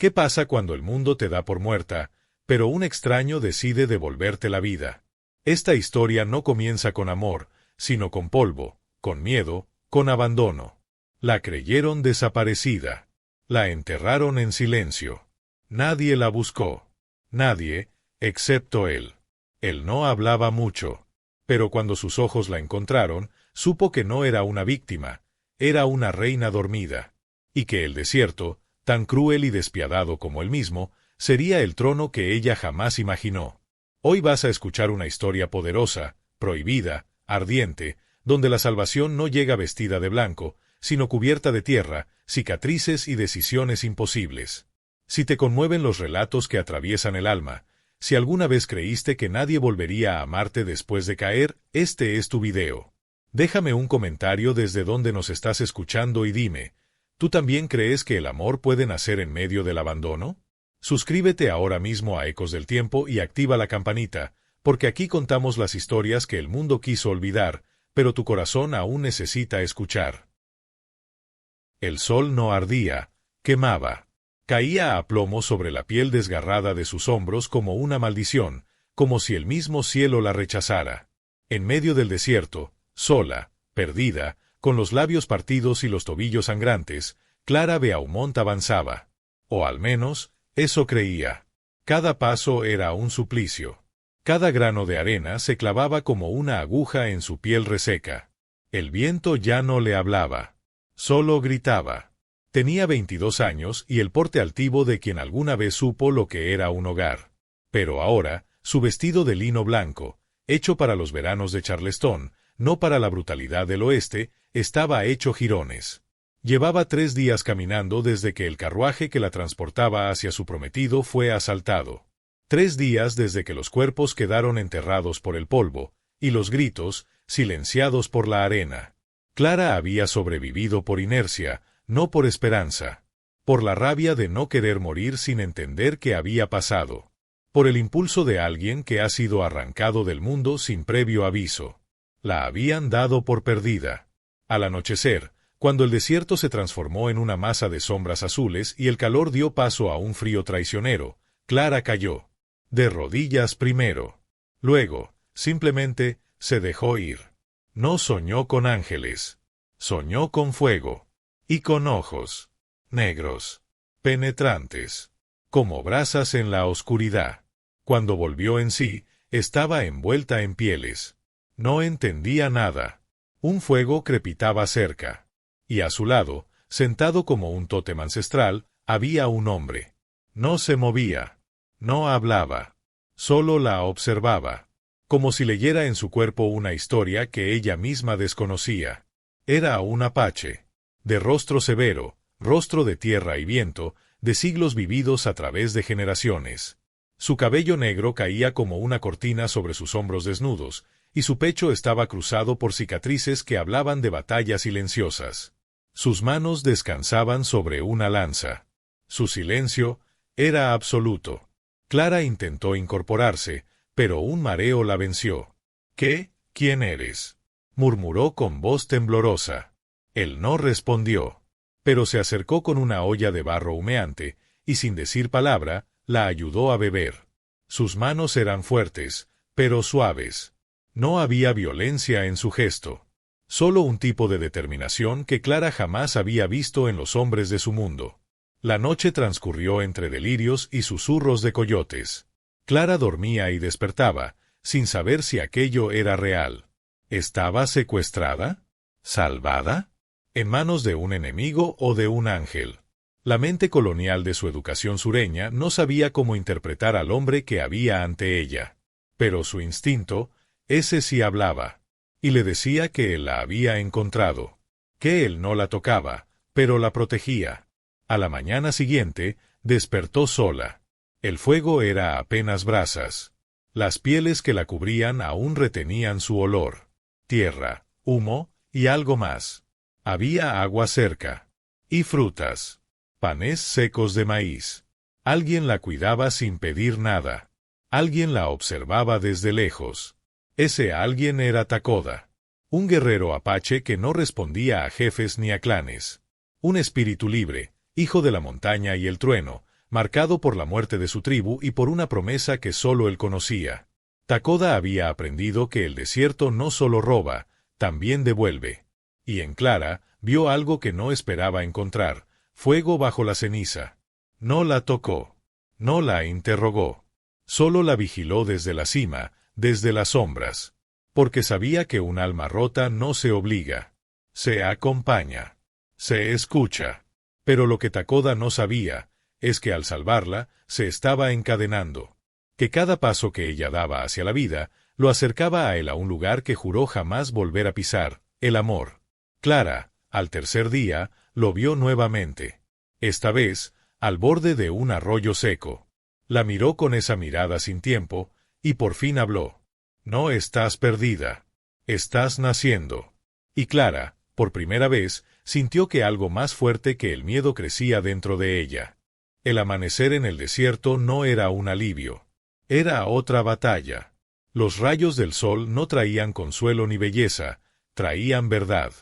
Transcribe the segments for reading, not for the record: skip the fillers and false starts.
¿Qué pasa cuando el mundo te da por muerta, pero un extraño decide devolverte la vida? Esta historia no comienza con amor, sino con polvo, con miedo, con abandono. La creyeron desaparecida. La enterraron en silencio. Nadie la buscó. Nadie, excepto él. Él no hablaba mucho, pero cuando sus ojos la encontraron, supo que no era una víctima, era una reina dormida, y que el desierto, tan cruel y despiadado como él mismo, sería el trono que ella jamás imaginó. Hoy vas a escuchar una historia poderosa, prohibida, ardiente, donde la salvación no llega vestida de blanco, sino cubierta de tierra, cicatrices y decisiones imposibles. Si te conmueven los relatos que atraviesan el alma, si alguna vez creíste que nadie volvería a amarte después de caer, este es tu video. Déjame un comentario desde donde nos estás escuchando y dime, ¿tú también crees que el amor puede nacer en medio del abandono? Suscríbete ahora mismo a Ecos del Tiempo y activa la campanita, porque aquí contamos las historias que el mundo quiso olvidar, pero tu corazón aún necesita escuchar. El sol no ardía, quemaba. Caía a plomo sobre la piel desgarrada de sus hombros como una maldición, como si el mismo cielo la rechazara. En medio del desierto, sola, perdida, con los labios partidos y los tobillos sangrantes, Clara Beaumont avanzaba. O al menos, eso creía. Cada paso era un suplicio. Cada grano de arena se clavaba como una aguja en su piel reseca. El viento ya no le hablaba. Solo gritaba. Tenía 22 años y el porte altivo de quien alguna vez supo lo que era un hogar. Pero ahora, su vestido de lino blanco, hecho para los veranos de Charleston, no para la brutalidad del oeste, estaba hecho jirones. Llevaba 3 días caminando desde que el carruaje que la transportaba hacia su prometido fue asaltado. 3 días desde que los cuerpos quedaron enterrados por el polvo, y los gritos, silenciados por la arena. Clara había sobrevivido por inercia, no por esperanza. Por la rabia de no querer morir sin entender qué había pasado. Por el impulso de alguien que ha sido arrancado del mundo sin previo aviso. La habían dado por perdida. Al anochecer, cuando el desierto se transformó en una masa de sombras azules y el calor dio paso a un frío traicionero, Clara cayó. De rodillas primero. Luego, simplemente, se dejó ir. No soñó con ángeles. Soñó con fuego. Y con ojos. Negros. Penetrantes. Como brasas en la oscuridad. Cuando volvió en sí, estaba envuelta en pieles. No entendía nada. Un fuego crepitaba cerca. Y a su lado, sentado como un tótem ancestral, había un hombre. No se movía. No hablaba. Solo la observaba. Como si leyera en su cuerpo una historia que ella misma desconocía. Era un apache. De rostro severo, rostro de tierra y viento, de siglos vividos a través de generaciones. Su cabello negro caía como una cortina sobre sus hombros desnudos, y su pecho estaba cruzado por cicatrices que hablaban de batallas silenciosas. Sus manos descansaban sobre una lanza. Su silencio era absoluto. Clara intentó incorporarse, pero un mareo la venció. ¿Qué? ¿Quién eres?, murmuró con voz temblorosa. Él no respondió, pero se acercó con una olla de barro humeante, y sin decir palabra, la ayudó a beber. Sus manos eran fuertes, pero suaves. No había violencia en su gesto. Solo un tipo de determinación que Clara jamás había visto en los hombres de su mundo. La noche transcurrió entre delirios y susurros de coyotes. Clara dormía y despertaba, sin saber si aquello era real. ¿Estaba secuestrada? ¿Salvada? ¿En manos de un enemigo o de un ángel? La mente colonial de su educación sureña no sabía cómo interpretar al hombre que había ante ella. Pero su instinto, ese sí hablaba. Y le decía que él la había encontrado. Que él no la tocaba, pero la protegía. A la mañana siguiente, despertó sola. El fuego era apenas brasas. Las pieles que la cubrían aún retenían su olor. Tierra, humo y algo más. Había agua cerca. Y frutas. Panes secos de maíz. Alguien la cuidaba sin pedir nada. Alguien la observaba desde lejos. Ese alguien era Takoda. Un guerrero apache que no respondía a jefes ni a clanes. Un espíritu libre, hijo de la montaña y el trueno, marcado por la muerte de su tribu y por una promesa que solo él conocía. Takoda había aprendido que el desierto no solo roba, también devuelve. Y en Clara vio algo que no esperaba encontrar: fuego bajo la ceniza. No la tocó. No la interrogó. Solo la vigiló desde la cima, desde las sombras. Porque sabía que un alma rota no se obliga. Se acompaña. Se escucha. Pero lo que Takoda no sabía es que al salvarla, se estaba encadenando. Que cada paso que ella daba hacia la vida, lo acercaba a él, a un lugar que juró jamás volver a pisar: el amor. Clara, al tercer día, lo vio nuevamente. Esta vez, al borde de un arroyo seco. La miró con esa mirada sin tiempo, y por fin habló. No estás perdida. Estás naciendo. Y Clara, por primera vez, sintió que algo más fuerte que el miedo crecía dentro de ella. El amanecer en el desierto no era un alivio. Era otra batalla. Los rayos del sol no traían consuelo ni belleza, traían verdad.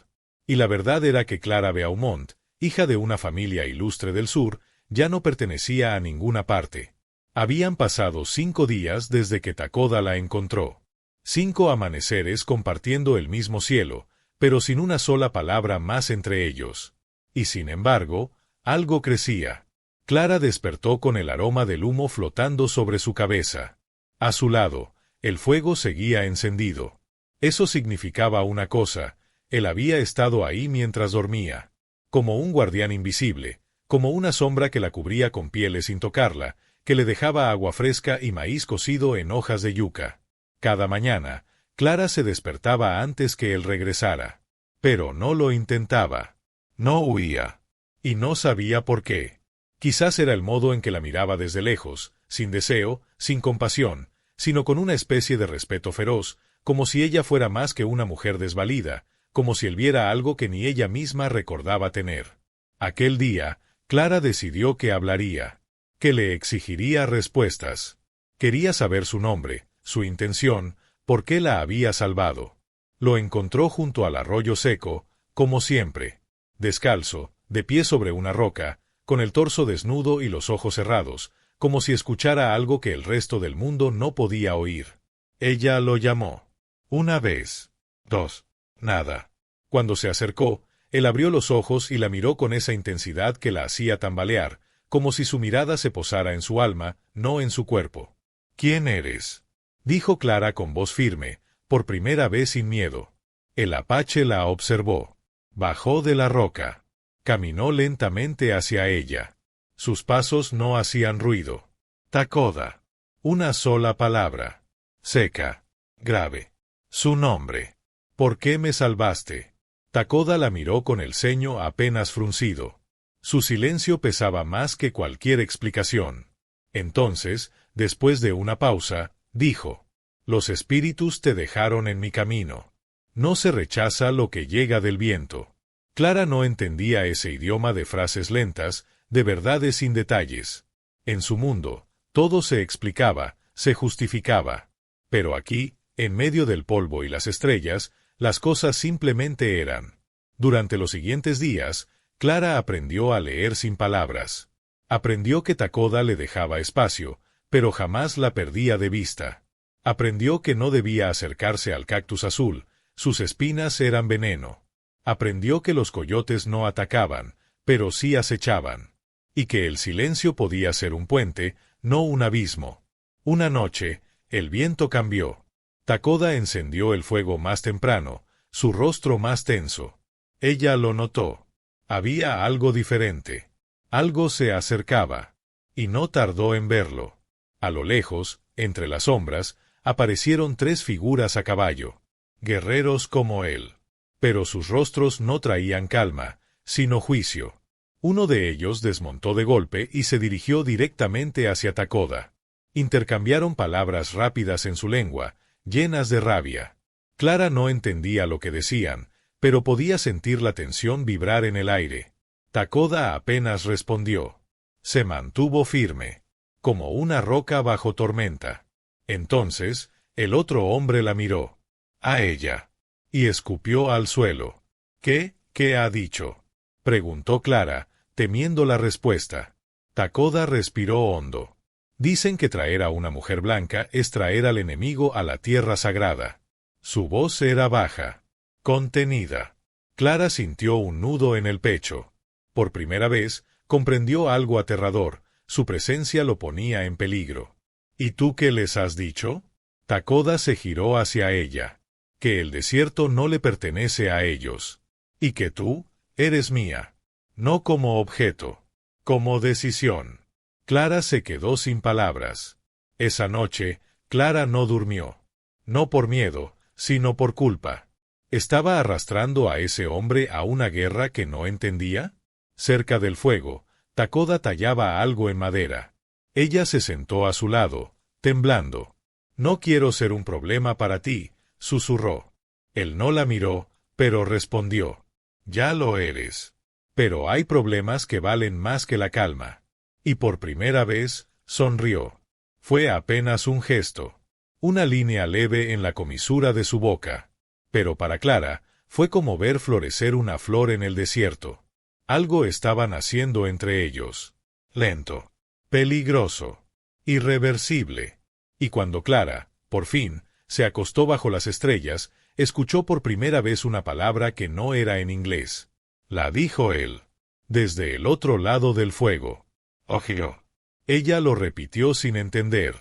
Y la verdad era que Clara Beaumont, hija de una familia ilustre del sur, ya no pertenecía a ninguna parte. Habían pasado 5 días desde que Takoda la encontró. 5 amaneceres compartiendo el mismo cielo, pero sin una sola palabra más entre ellos. Y sin embargo, algo crecía. Clara despertó con el aroma del humo flotando sobre su cabeza. A su lado, el fuego seguía encendido. Eso significaba una cosa: él había estado ahí mientras dormía. Como un guardián invisible, como una sombra que la cubría con pieles sin tocarla, que le dejaba agua fresca y maíz cocido en hojas de yuca. Cada mañana, Clara se despertaba antes que él regresara. Pero no lo intentaba. No huía. Y no sabía por qué. Quizás era el modo en que la miraba desde lejos, sin deseo, sin compasión, sino con una especie de respeto feroz, como si ella fuera más que una mujer desvalida, como si él viera algo que ni ella misma recordaba tener. Aquel día, Clara decidió que hablaría, que le exigiría respuestas. Quería saber su nombre, su intención, por qué la había salvado. Lo encontró junto al arroyo seco, como siempre, descalzo, de pie sobre una roca, con el torso desnudo y los ojos cerrados, como si escuchara algo que el resto del mundo no podía oír. Ella lo llamó. 1 vez. 2. Nada. Cuando se acercó, él abrió los ojos y la miró con esa intensidad que la hacía tambalear, como si su mirada se posara en su alma, no en su cuerpo. ¿Quién eres?, dijo Clara con voz firme, por primera vez sin miedo. El apache la observó. Bajó de la roca. Caminó lentamente hacia ella. Sus pasos no hacían ruido. Takoda. Una sola palabra. Seca. Grave. Su nombre. ¿Por qué me salvaste? Takoda la miró con el ceño apenas fruncido. Su silencio pesaba más que cualquier explicación. Entonces, después de una pausa, dijo: Los espíritus te dejaron en mi camino. No se rechaza lo que llega del viento. Clara no entendía ese idioma de frases lentas, de verdades sin detalles. En su mundo, todo se explicaba, se justificaba. Pero aquí, en medio del polvo y las estrellas, las cosas simplemente eran. Durante los siguientes días, Clara aprendió a leer sin palabras. Aprendió que Takoda le dejaba espacio, pero jamás la perdía de vista. Aprendió que no debía acercarse al cactus azul, sus espinas eran veneno. Aprendió que los coyotes no atacaban, pero sí acechaban. Y que el silencio podía ser un puente, no un abismo. Una noche, el viento cambió. Takoda encendió el fuego más temprano, su rostro más tenso. Ella lo notó. Había algo diferente. Algo se acercaba. Y no tardó en verlo. A lo lejos, entre las sombras, aparecieron 3 figuras a caballo. Guerreros como él. Pero sus rostros no traían calma, sino juicio. Uno de ellos desmontó de golpe y se dirigió directamente hacia Takoda. Intercambiaron palabras rápidas en su lengua, llenas de rabia. Clara no entendía lo que decían, pero podía sentir la tensión vibrar en el aire. Takoda apenas respondió. Se mantuvo firme, como una roca bajo tormenta. Entonces, el otro hombre la miró. A ella. Y escupió al suelo. ¿Qué ha dicho?, preguntó Clara, temiendo la respuesta. Takoda respiró hondo. Dicen que traer a una mujer blanca es traer al enemigo a la tierra sagrada. Su voz era baja, contenida. Clara sintió un nudo en el pecho. Por primera vez, comprendió algo aterrador, su presencia lo ponía en peligro. ¿Y tú qué les has dicho? Takoda se giró hacia ella. Que el desierto no le pertenece a ellos. Y que tú, eres mía. No como objeto, como decisión. Clara se quedó sin palabras. Esa noche, Clara no durmió. No por miedo, sino por culpa. ¿Estaba arrastrando a ese hombre a una guerra que no entendía? Cerca del fuego, Takoda tallaba algo en madera. Ella se sentó a su lado, temblando. «No quiero ser un problema para ti», susurró. Él no la miró, pero respondió. «Ya lo eres. Pero hay problemas que valen más que la calma». Y por primera vez, sonrió. Fue apenas un gesto. Una línea leve en la comisura de su boca. Pero para Clara, fue como ver florecer una flor en el desierto. Algo estaba naciendo entre ellos. Lento. Peligroso. Irreversible. Y cuando Clara, por fin, se acostó bajo las estrellas, escuchó por primera vez una palabra que no era en inglés. La dijo él. Desde el otro lado del fuego. «Ojio». Ella lo repitió sin entender.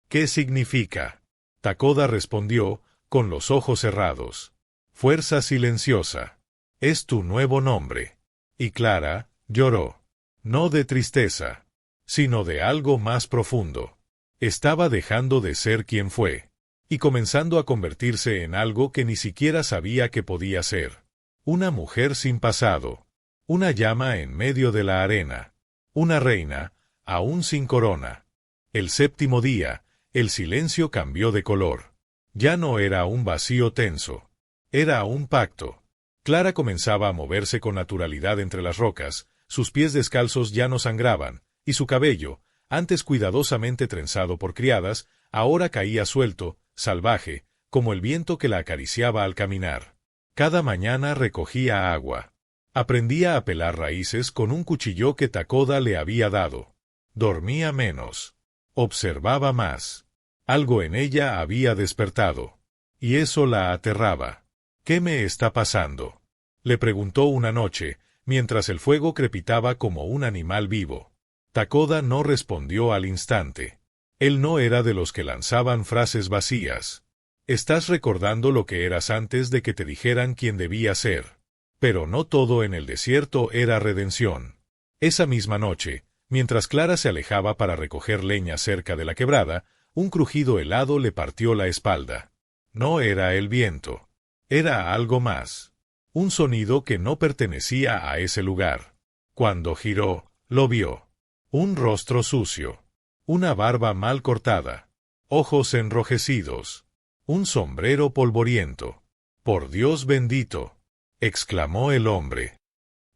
«¿Qué significa?» Takoda respondió, con los ojos cerrados. «Fuerza silenciosa. Es tu nuevo nombre». Y Clara lloró. No de tristeza, sino de algo más profundo. Estaba dejando de ser quien fue, y comenzando a convertirse en algo que ni siquiera sabía que podía ser. Una mujer sin pasado. Una llama en medio de la arena. Una reina, aún sin corona. El séptimo día, el silencio cambió de color. Ya no era un vacío tenso. Era un pacto. Clara comenzaba a moverse con naturalidad entre las rocas, sus pies descalzos ya no sangraban, y su cabello, antes cuidadosamente trenzado por criadas, ahora caía suelto, salvaje, como el viento que la acariciaba al caminar. Cada mañana recogía agua. Aprendía a pelar raíces con un cuchillo que Takoda le había dado. Dormía menos. Observaba más. Algo en ella había despertado. Y eso la aterraba. «¿Qué me está pasando?», le preguntó una noche, mientras el fuego crepitaba como un animal vivo. Takoda no respondió al instante. Él no era de los que lanzaban frases vacías. «Estás recordando lo que eras antes de que te dijeran quién debía ser». Pero no todo en el desierto era redención. Esa misma noche, mientras Clara se alejaba para recoger leña cerca de la quebrada, un crujido helado le partió la espalda. No era el viento. Era algo más. Un sonido que no pertenecía a ese lugar. Cuando giró, lo vio. Un rostro sucio. Una barba mal cortada. Ojos enrojecidos. Un sombrero polvoriento. «Por Dios bendito», exclamó el hombre.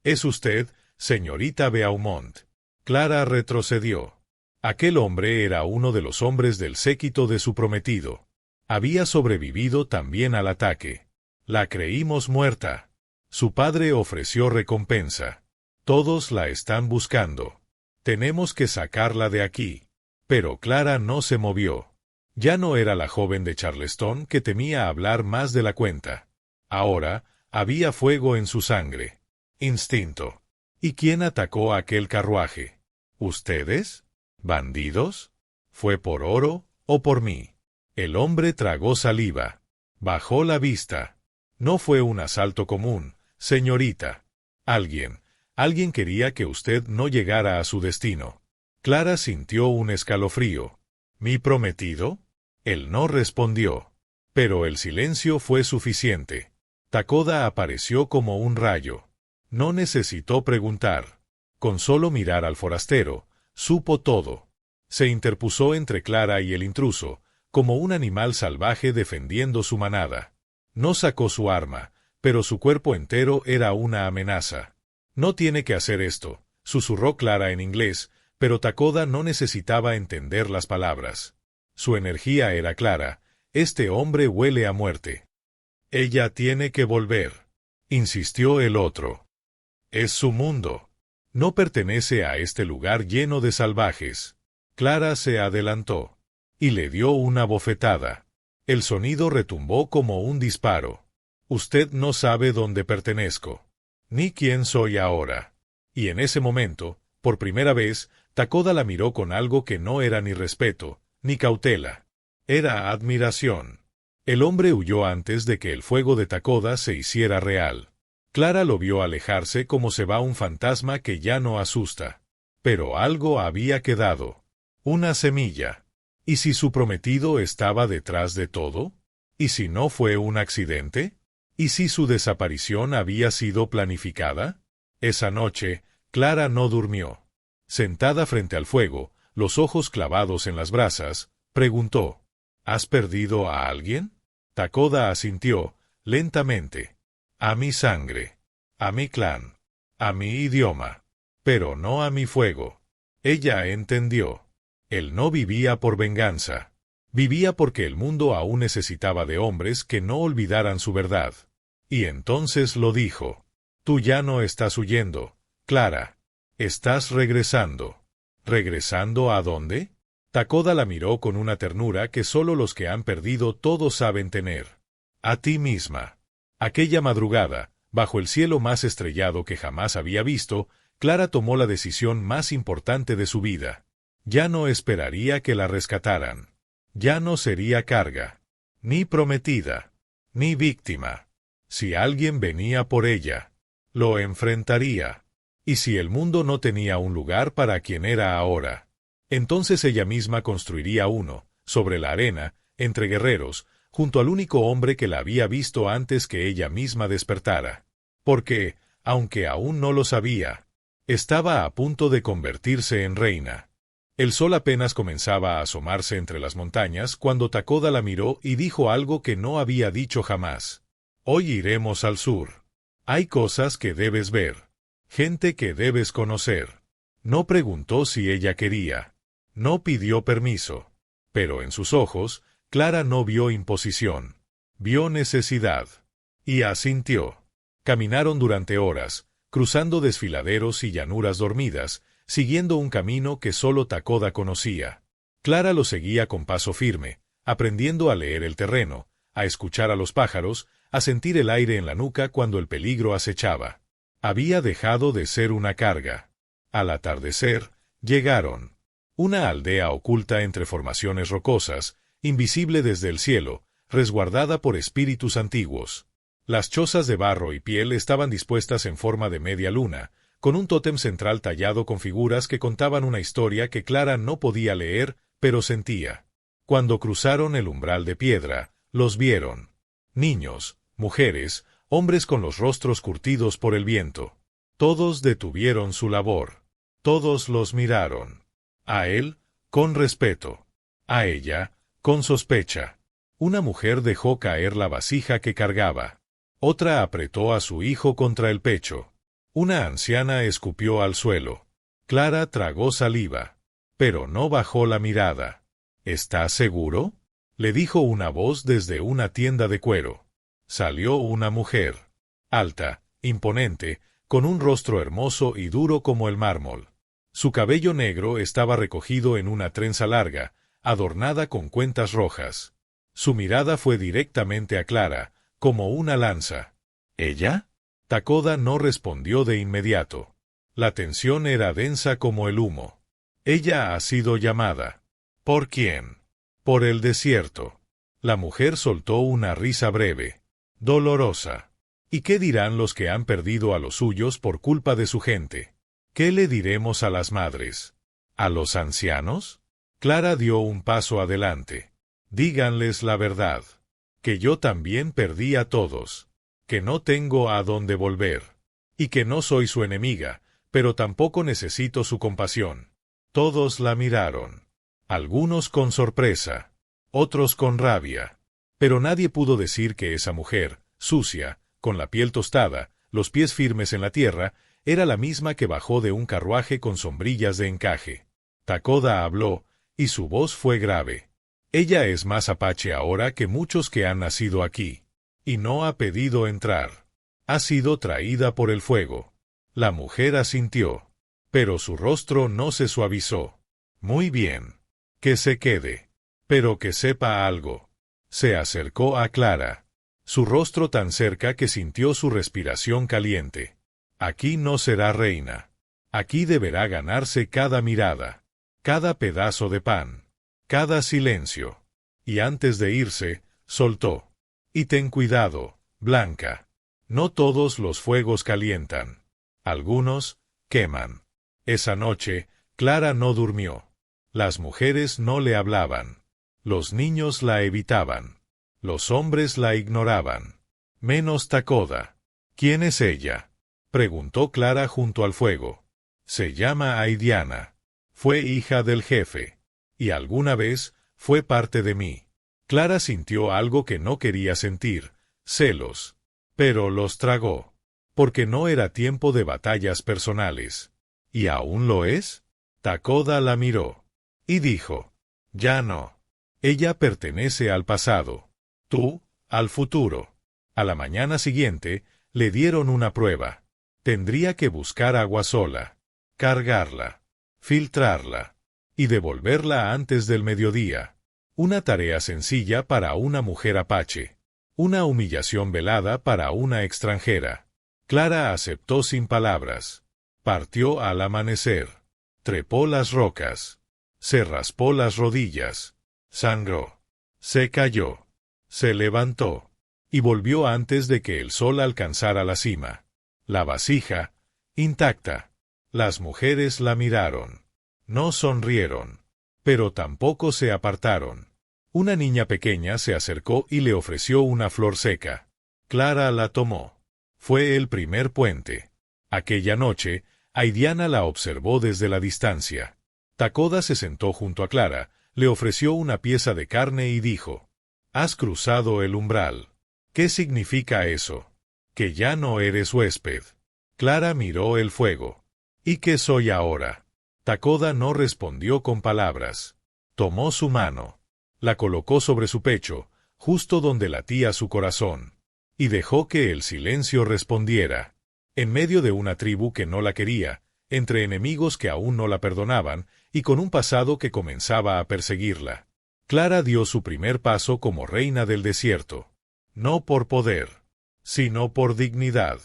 «¿Es usted, señorita Beaumont?» Clara retrocedió. Aquel hombre era uno de los hombres del séquito de su prometido. Había sobrevivido también al ataque. «La creímos muerta». Su padre ofreció recompensa. «Todos la están buscando. Tenemos que sacarla de aquí». Pero Clara no se movió. Ya no era la joven de Charleston que temía hablar más de la cuenta. Ahora, había fuego en su sangre. Instinto. ¿Y quién atacó aquel carruaje? ¿Ustedes? ¿Bandidos? ¿Fue por oro o por mí? El hombre tragó saliva. Bajó la vista. No fue un asalto común, señorita. Alguien quería que usted no llegara a su destino. Clara sintió un escalofrío. ¿Mi prometido? Él no respondió. Pero el silencio fue suficiente. Takoda apareció como un rayo. No necesitó preguntar. Con solo mirar al forastero, supo todo. Se interpuso entre Clara y el intruso, como un animal salvaje defendiendo su manada. No sacó su arma, pero su cuerpo entero era una amenaza. «No tiene que hacer esto», susurró Clara en inglés, pero Takoda no necesitaba entender las palabras. Su energía era clara. «Este hombre huele a muerte». «Ella tiene que volver», insistió el otro. «Es su mundo». No pertenece a este lugar lleno de salvajes. Clara se adelantó y le dio una bofetada. El sonido retumbó como un disparo. Usted no sabe dónde pertenezco, ni quién soy ahora. Y en ese momento, por primera vez, Takoda la miró con algo que no era ni respeto, ni cautela. Era admiración. El hombre huyó antes de que el fuego de Takoda se hiciera real. Clara lo vio alejarse como se va un fantasma que ya no asusta. Pero algo había quedado. Una semilla. ¿Y si su prometido estaba detrás de todo? ¿Y si no fue un accidente? ¿Y si su desaparición había sido planificada? Esa noche, Clara no durmió. Sentada frente al fuego, los ojos clavados en las brasas, preguntó: ¿Has perdido a alguien? Takoda asintió, lentamente. A mi sangre. A mi clan. A mi idioma. Pero no a mi fuego. Ella entendió. Él no vivía por venganza. Vivía porque el mundo aún necesitaba de hombres que no olvidaran su verdad. Y entonces lo dijo. Tú ya no estás huyendo, Clara. Estás regresando. ¿Regresando a dónde? Takoda la miró con una ternura que solo los que han perdido todo saben tener. A ti misma. Aquella madrugada, bajo el cielo más estrellado que jamás había visto, Clara tomó la decisión más importante de su vida. Ya no esperaría que la rescataran. Ya no sería carga. Ni prometida. Ni víctima. Si alguien venía por ella, lo enfrentaría. Y si el mundo no tenía un lugar para quien era ahora, entonces ella misma construiría uno, sobre la arena, entre guerreros, junto al único hombre que la había visto antes que ella misma despertara. Porque, aunque aún no lo sabía, estaba a punto de convertirse en reina. El sol apenas comenzaba a asomarse entre las montañas cuando Takoda la miró y dijo algo que no había dicho jamás. Hoy iremos al sur. Hay cosas que debes ver. Gente que debes conocer. No preguntó si ella quería. No pidió permiso. Pero en sus ojos, Clara no vio imposición. Vio necesidad. Y asintió. Caminaron durante horas, cruzando desfiladeros y llanuras dormidas, siguiendo un camino que solo Takoda conocía. Clara lo seguía con paso firme, aprendiendo a leer el terreno, a escuchar a los pájaros, a sentir el aire en la nuca cuando el peligro acechaba. Había dejado de ser una carga. Al atardecer, llegaron. Una aldea oculta entre formaciones rocosas, invisible desde el cielo, resguardada por espíritus antiguos. Las chozas de barro y piel estaban dispuestas en forma de media luna, con un tótem central tallado con figuras que contaban una historia que Clara no podía leer, pero sentía. Cuando cruzaron el umbral de piedra, los vieron. Niños, mujeres, hombres con los rostros curtidos por el viento. Todos detuvieron su labor. Todos los miraron. A él, con respeto. A ella, con sospecha. Una mujer dejó caer la vasija que cargaba. Otra apretó a su hijo contra el pecho. Una anciana escupió al suelo. Clara tragó saliva. Pero no bajó la mirada. ¿Estás seguro? Le dijo una voz desde una tienda de cuero. Salió una mujer. Alta, imponente, con un rostro hermoso y duro como el mármol. Su cabello negro estaba recogido en una trenza larga, adornada con cuentas rojas. Su mirada fue directamente a Clara, como una lanza. ¿Ella? Takoda no respondió de inmediato. La tensión era densa como el humo. Ella ha sido llamada. ¿Por quién? Por el desierto. La mujer soltó una risa breve, dolorosa. ¿Y qué dirán los que han perdido a los suyos por culpa de su gente? ¿Qué le diremos a las madres? ¿A los ancianos? Clara dio un paso adelante. Díganles la verdad. Que yo también perdí a todos. Que no tengo a dónde volver. Y que no soy su enemiga, pero tampoco necesito su compasión. Todos la miraron. Algunos con sorpresa. Otros con rabia. Pero nadie pudo decir que esa mujer, sucia, con la piel tostada, los pies firmes en la tierra, era la misma que bajó de un carruaje con sombrillas de encaje. Takoda habló, y su voz fue grave. Ella es más apache ahora que muchos que han nacido aquí. Y no ha pedido entrar. Ha sido traída por el fuego. La mujer asintió. Pero su rostro no se suavizó. Muy bien. Que se quede. Pero que sepa algo. Se acercó a Clara. Su rostro tan cerca que sintió su respiración caliente. Aquí no será reina. Aquí deberá ganarse cada mirada, cada pedazo de pan, cada silencio. Y antes de irse, soltó. Y ten cuidado, Blanca. No todos los fuegos calientan. Algunos, queman. Esa noche, Clara no durmió. Las mujeres no le hablaban. Los niños la evitaban. Los hombres la ignoraban. Menos Takoda. ¿Quién es ella?, preguntó Clara junto al fuego. Se llama Aidiana. Fue hija del jefe. Y alguna vez, fue parte de mí. Clara sintió algo que no quería sentir, celos. Pero los tragó. Porque no era tiempo de batallas personales. ¿Y aún lo es? Takoda la miró. Y dijo, ya no. Ella pertenece al pasado. Tú, al futuro. A la mañana siguiente, le dieron una prueba. Tendría que buscar agua sola, cargarla, filtrarla, y devolverla antes del mediodía. Una tarea sencilla para una mujer apache. Una humillación velada para una extranjera. Clara aceptó sin palabras. Partió al amanecer. Trepó las rocas. Se raspó las rodillas. Sangró. Se cayó. Se levantó. Y volvió antes de que el sol alcanzara la cima. La vasija, intacta. Las mujeres la miraron. No sonrieron. Pero tampoco se apartaron. Una niña pequeña se acercó y le ofreció una flor seca. Clara la tomó. Fue el primer puente. Aquella noche, Aidiana la observó desde la distancia. Takoda se sentó junto a Clara, le ofreció una pieza de carne y dijo, «Has cruzado el umbral». «¿Qué significa eso?» «Que ya no eres huésped». Clara miró el fuego. «¿Y qué soy ahora?» Takoda no respondió con palabras. Tomó su mano. La colocó sobre su pecho, justo donde latía su corazón. Y dejó que el silencio respondiera. En medio de una tribu que no la quería, entre enemigos que aún no la perdonaban, y con un pasado que comenzaba a perseguirla, Clara dio su primer paso como reina del desierto. No por poder, sino por dignidad.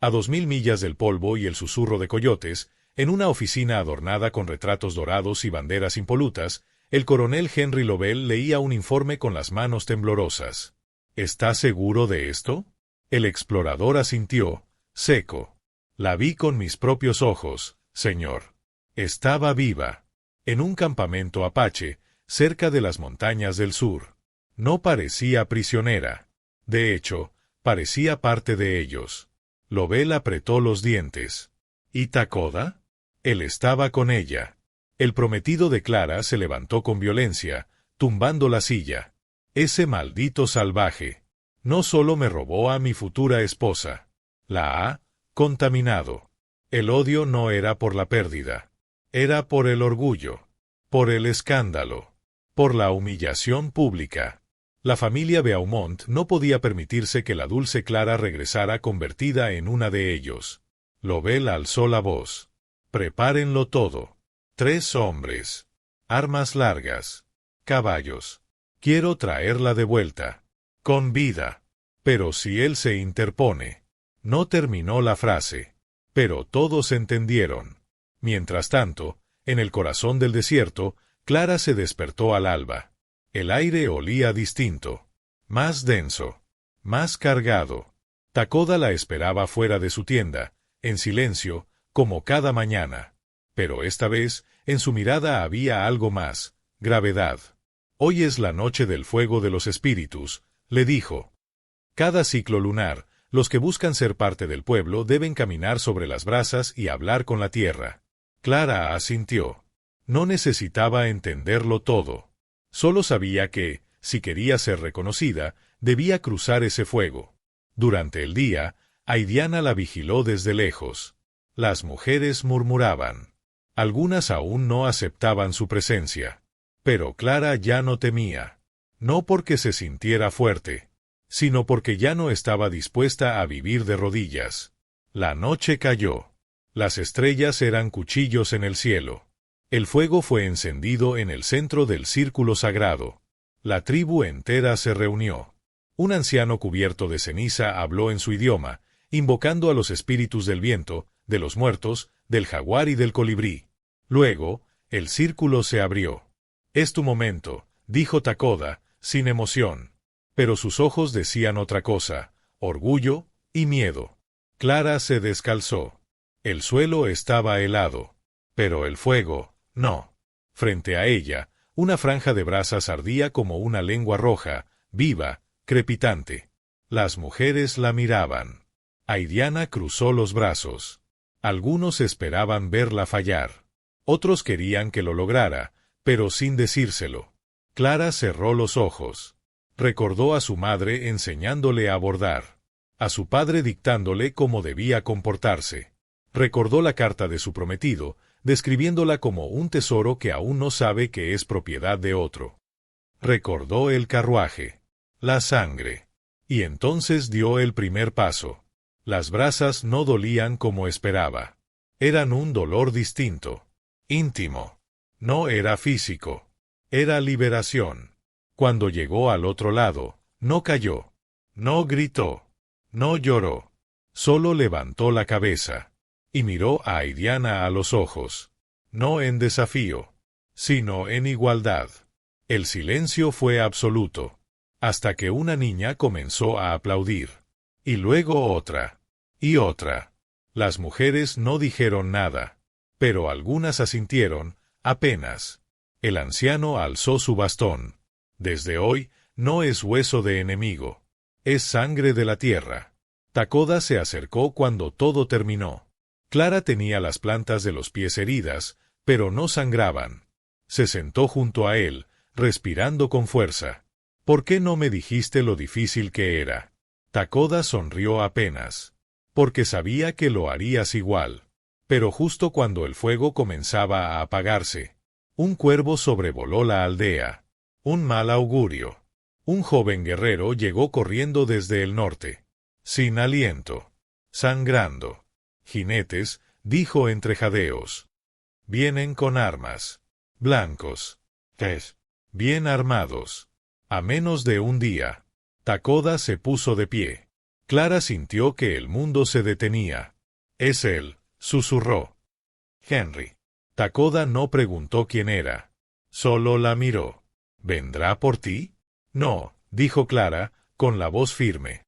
A 2000 millas del polvo y el susurro de coyotes, en una oficina adornada con retratos dorados y banderas impolutas, el coronel Henry Lovell leía un informe con las manos temblorosas. «¿Está seguro de esto?» El explorador asintió, seco. «La vi con mis propios ojos, señor. Estaba viva. En un campamento apache, cerca de las montañas del sur. No parecía prisionera. De hecho, parecía parte de ellos». Lovell apretó los dientes. ¿Y Takoda? Él estaba con ella. El prometido de Clara se levantó con violencia, tumbando la silla. «Ese maldito salvaje. No solo me robó a mi futura esposa. La ha contaminado». El odio no era por la pérdida. Era por el orgullo. Por el escándalo. Por la humillación pública. La familia Beaumont no podía permitirse que la dulce Clara regresara convertida en una de ellos. Lovell alzó la voz. «Prepárenlo todo. 3 hombres. Armas largas. Caballos. Quiero traerla de vuelta. Con vida». Pero si él se interpone. No terminó la frase. Pero todos entendieron. Mientras tanto, en el corazón del desierto, Clara se despertó al alba. El aire olía distinto. Más denso. Más cargado. Takoda la esperaba fuera de su tienda, en silencio, como cada mañana. Pero esta vez, en su mirada había algo más, gravedad. «Hoy es la noche del fuego de los espíritus», le dijo. «Cada ciclo lunar, los que buscan ser parte del pueblo deben caminar sobre las brasas y hablar con la tierra». Clara asintió. No necesitaba entenderlo todo. Solo sabía que, si quería ser reconocida, debía cruzar ese fuego. Durante el día, Aidiana la vigiló desde lejos. Las mujeres murmuraban. Algunas aún no aceptaban su presencia. Pero Clara ya no temía. No porque se sintiera fuerte, sino porque ya no estaba dispuesta a vivir de rodillas. La noche cayó. Las estrellas eran cuchillos en el cielo. El fuego fue encendido en el centro del círculo sagrado. La tribu entera se reunió. Un anciano cubierto de ceniza habló en su idioma, invocando a los espíritus del viento, de los muertos, del jaguar y del colibrí. Luego, el círculo se abrió. «Es tu momento», dijo Takoda, sin emoción. Pero sus ojos decían otra cosa, orgullo y miedo. Clara se descalzó. El suelo estaba helado. Pero el fuego, no. Frente a ella, una franja de brasas ardía como una lengua roja, viva, crepitante. Las mujeres la miraban. Aidiana cruzó los brazos. Algunos esperaban verla fallar. Otros querían que lo lograra, pero sin decírselo. Clara cerró los ojos. Recordó a su madre enseñándole a bordar. A su padre dictándole cómo debía comportarse. Recordó la carta de su prometido, describiéndola como un tesoro que aún no sabe que es propiedad de otro. Recordó el carruaje, la sangre. Y entonces dio el primer paso. Las brasas no dolían como esperaba. Eran un dolor distinto, íntimo. No era físico. Era liberación. Cuando llegó al otro lado, no cayó. No gritó. No lloró. Solo levantó la cabeza. Y miró a Aidiana a los ojos. No en desafío, sino en igualdad. El silencio fue absoluto. Hasta que una niña comenzó a aplaudir. Y luego otra. Y otra. Las mujeres no dijeron nada. Pero algunas asintieron, apenas. El anciano alzó su bastón. Desde hoy, no es hueso de enemigo. Es sangre de la tierra. Takoda se acercó cuando todo terminó. Clara tenía las plantas de los pies heridas, pero no sangraban. Se sentó junto a él, respirando con fuerza. ¿Por qué no me dijiste lo difícil que era? Takoda sonrió apenas. Porque sabía que lo harías igual. Pero justo cuando el fuego comenzaba a apagarse, un cuervo sobrevoló la aldea. Un mal augurio. Un joven guerrero llegó corriendo desde el norte. Sin aliento. Sangrando. Jinetes, dijo entre jadeos. Vienen con armas. Blancos. Bien armados. A menos de un día. Takoda se puso de pie. Clara sintió que el mundo se detenía. Es él, susurró. Henry. Takoda no preguntó quién era. Solo la miró. ¿Vendrá por ti? No, dijo Clara, con la voz firme.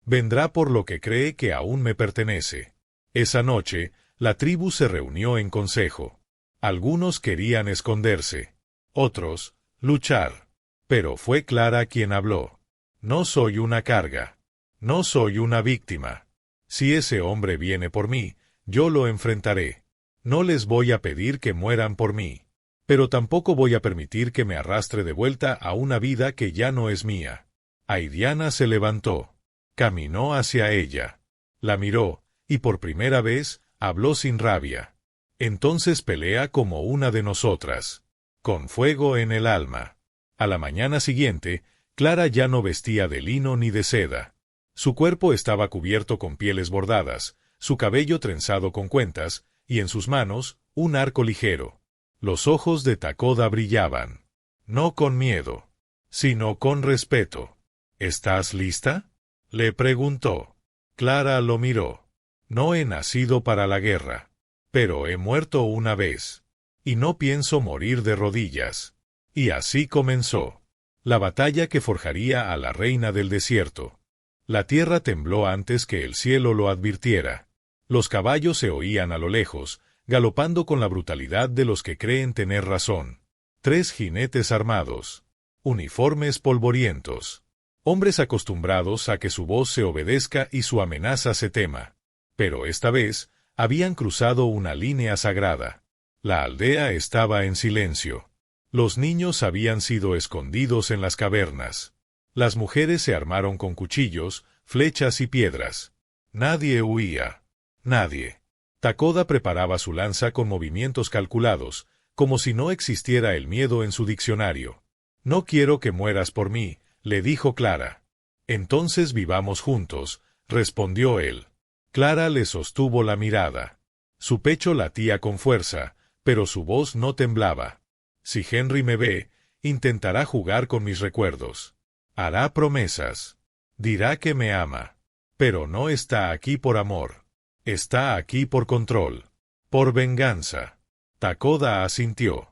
Vendrá por lo que cree que aún me pertenece. Esa noche, la tribu se reunió en consejo. Algunos querían esconderse. Otros, luchar. Pero fue Clara quien habló. No soy una carga. No soy una víctima. Si ese hombre viene por mí, yo lo enfrentaré. No les voy a pedir que mueran por mí. Pero tampoco voy a permitir que me arrastre de vuelta a una vida que ya no es mía. Aidiana se levantó. Caminó hacia ella. La miró, y por primera vez, habló sin rabia. Entonces pelea como una de nosotras. Con fuego en el alma. A la mañana siguiente, Clara ya no vestía de lino ni de seda. Su cuerpo estaba cubierto con pieles bordadas, su cabello trenzado con cuentas, y en sus manos, un arco ligero. Los ojos de Takoda brillaban. No con miedo, sino con respeto. ¿Estás lista?, le preguntó. Clara lo miró. No he nacido para la guerra. Pero he muerto una vez. Y no pienso morir de rodillas. Y así comenzó. La batalla que forjaría a la reina del desierto. La tierra tembló antes que el cielo lo advirtiera. Los caballos se oían a lo lejos, galopando con la brutalidad de los que creen tener razón. 3 jinetes armados. Uniformes polvorientos. Hombres acostumbrados a que su voz se obedezca y su amenaza se tema. Pero esta vez, habían cruzado una línea sagrada. La aldea estaba en silencio. Los niños habían sido escondidos en las cavernas. Las mujeres se armaron con cuchillos, flechas y piedras. Nadie huía. Nadie. Takoda preparaba su lanza con movimientos calculados, como si no existiera el miedo en su diccionario. «Noquiero que mueras por mí», le dijo Clara. «Entonces vivamos juntos», respondió él. Clara le sostuvo la mirada. Su pecho latía con fuerza, pero su voz no temblaba. Si Henry me ve, intentará jugar con mis recuerdos. Hará promesas. Dirá que me ama. Pero no está aquí por amor. Está aquí por control. Por venganza. Takoda asintió.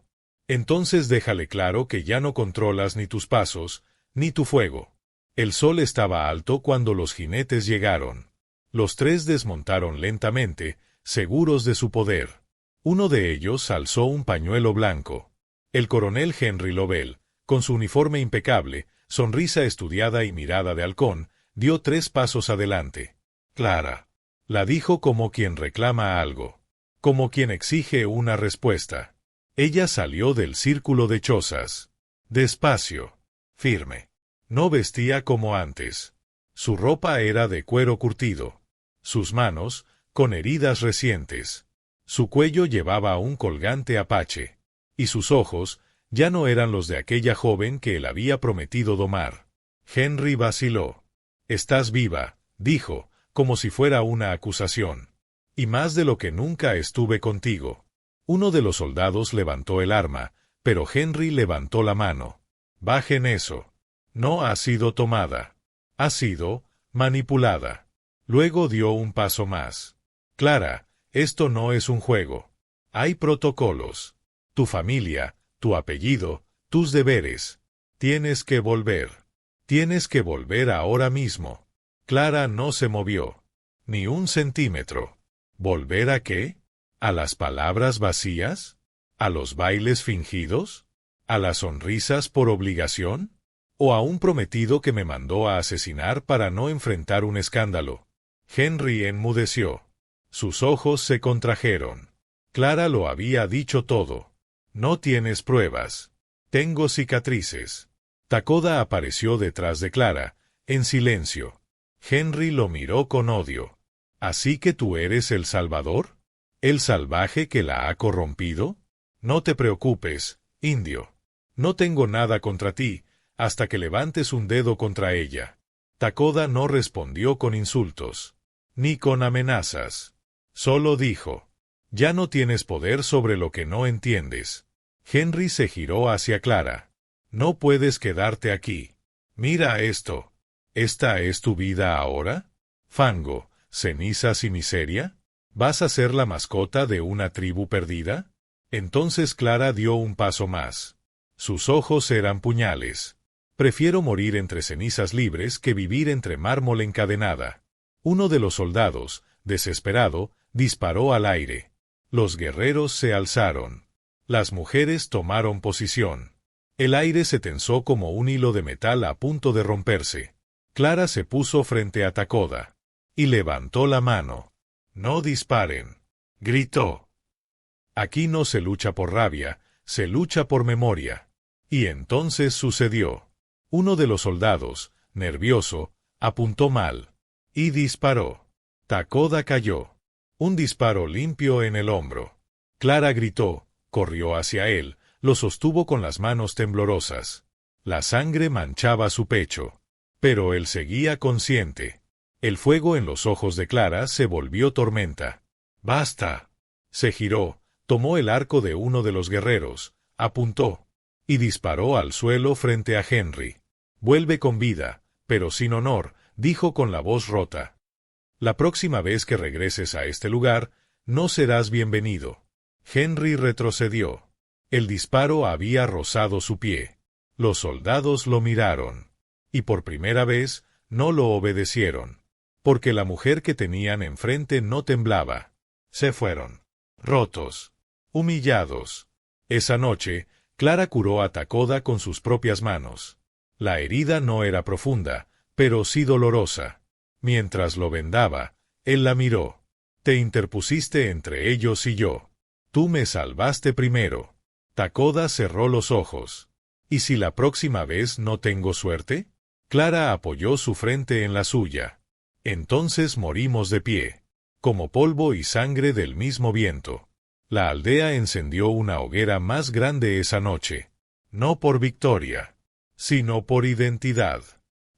Entonces déjale claro que ya no controlas ni tus pasos, ni tu fuego. El sol estaba alto cuando los jinetes llegaron. Los tres desmontaron lentamente, seguros de su poder. Uno de ellos alzó un pañuelo blanco. El coronel Henry Lovell, con su uniforme impecable, sonrisa estudiada y mirada de halcón, dio 3 pasos adelante. Clara. La dijo como quien reclama algo. Como quien exige una respuesta. Ella salió del círculo de chozas. Despacio. Firme. No vestía como antes. Su ropa era de cuero curtido. Sus manos, con heridas recientes. Su cuello llevaba un colgante apache. Y sus ojos, ya no eran los de aquella joven que él había prometido domar. Henry vaciló. «Estás viva», dijo, como si fuera una acusación. «Y más de lo que nunca estuve contigo». Uno de los soldados levantó el arma, pero Henry levantó la mano. «Bajen eso. No ha sido tomada. Ha sido manipulada». Luego dio un paso más. «Clara, esto no es un juego. Hay protocolos. Tu familia, tu apellido, tus deberes. Tienes que volver. Tienes que volver ahora mismo». Clara no se movió. Ni un centímetro. ¿Volver a qué? ¿A las palabras vacías? ¿A los bailes fingidos? ¿A las sonrisas por obligación? ¿O a un prometido que me mandó a asesinar para no enfrentar un escándalo? Henry enmudeció. Sus ojos se contrajeron. Clara lo había dicho todo. «No tienes pruebas». «Tengo cicatrices». Takoda apareció detrás de Clara, en silencio. Henry lo miró con odio. «¿Así que tú eres el Salvador? ¿El salvaje que la ha corrompido? No te preocupes, indio. No tengo nada contra ti, hasta que levantes un dedo contra ella». Takoda no respondió con insultos, ni con amenazas. Solo dijo: «Ya no tienes poder sobre lo que no entiendes». Henry se giró hacia Clara. «No puedes quedarte aquí. Mira esto. ¿Esta es tu vida ahora? Fango, cenizas y miseria. ¿Vas a ser la mascota de una tribu perdida?» Entonces Clara dio un paso más. Sus ojos eran puñales. «Prefiero morir entre cenizas libres que vivir entre mármol encadenada». Uno de los soldados, desesperado, disparó al aire. Los guerreros se alzaron. Las mujeres tomaron posición. El aire se tensó como un hilo de metal a punto de romperse. Clara se puso frente a Takoda. Y levantó la mano. «No disparen», gritó. «Aquí no se lucha por rabia, se lucha por memoria». Y entonces sucedió. Uno de los soldados, nervioso, apuntó mal. Y disparó. Takoda cayó. Un disparo limpio en el hombro. Clara gritó, corrió hacia él, lo sostuvo con las manos temblorosas. La sangre manchaba su pecho. Pero él seguía consciente. El fuego en los ojos de Clara se volvió tormenta. «¡Basta!». Se giró, tomó el arco de uno de los guerreros, apuntó, y disparó al suelo frente a Henry. «Vuelve con vida, pero sin honor», dijo con la voz rota. «La próxima vez que regreses a este lugar, no serás bienvenido». Henry retrocedió. El disparo había rozado su pie. Los soldados lo miraron. Y por primera vez, no lo obedecieron. Porque la mujer que tenían enfrente no temblaba. Se fueron. Rotos. Humillados. Esa noche, Clara curó a Takoda con sus propias manos. La herida no era profunda, pero sí dolorosa. Mientras lo vendaba, él la miró. «Te interpusiste entre ellos y yo. Tú me salvaste primero». Takoda cerró los ojos. «¿Y si la próxima vez no tengo suerte?». Clara apoyó su frente en la suya. «Entonces morimos de pie, como polvo y sangre del mismo viento». La aldea encendió una hoguera más grande esa noche. No por victoria, sino por identidad.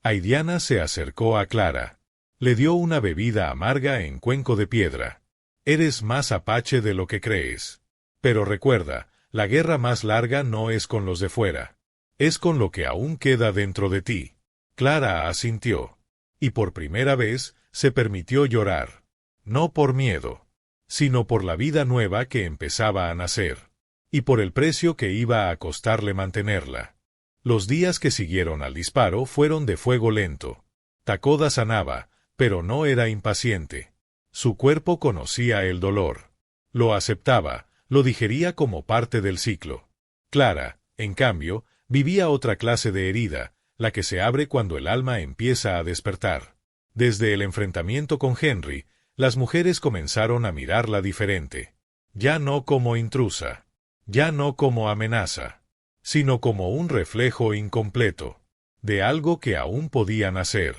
Aidiana se acercó a Clara. Le dio una bebida amarga en cuenco de piedra. Eres más apache de lo que crees. Pero recuerda, la guerra más larga no es con los de fuera. Es con lo que aún queda dentro de ti. Clara asintió. Y por primera vez, se permitió llorar. No por miedo, sino por la vida nueva que empezaba a nacer. Y por el precio que iba a costarle mantenerla. Los días que siguieron al disparo fueron de fuego lento. Takoda sanaba, pero no era impaciente. Su cuerpo conocía el dolor. Lo aceptaba, lo digería como parte del ciclo. Clara, en cambio, vivía otra clase de herida, la que se abre cuando el alma empieza a despertar. Desde el enfrentamiento con Henry, las mujeres comenzaron a mirarla diferente. Ya no como intrusa. Ya no como amenaza. Sino como un reflejo incompleto. De algo que aún podía nacer.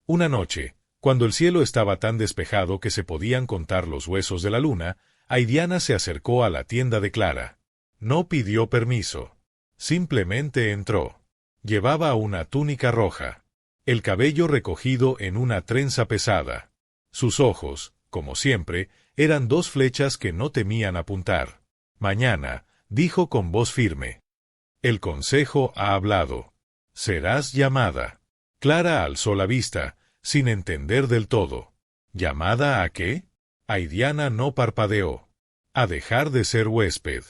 Una noche, cuando el cielo estaba tan despejado que se podían contar los huesos de la luna, Aidiana se acercó a la tienda de Clara. No pidió permiso. Simplemente entró. Llevaba una túnica roja. El cabello recogido en una trenza pesada. Sus ojos, como siempre, eran dos flechas que no temían apuntar. Mañana, dijo con voz firme. El consejo ha hablado. Serás llamada. Clara alzó la vista, sin entender del todo. ¿Llamada a qué? Aidiana no parpadeó. A dejar de ser huésped.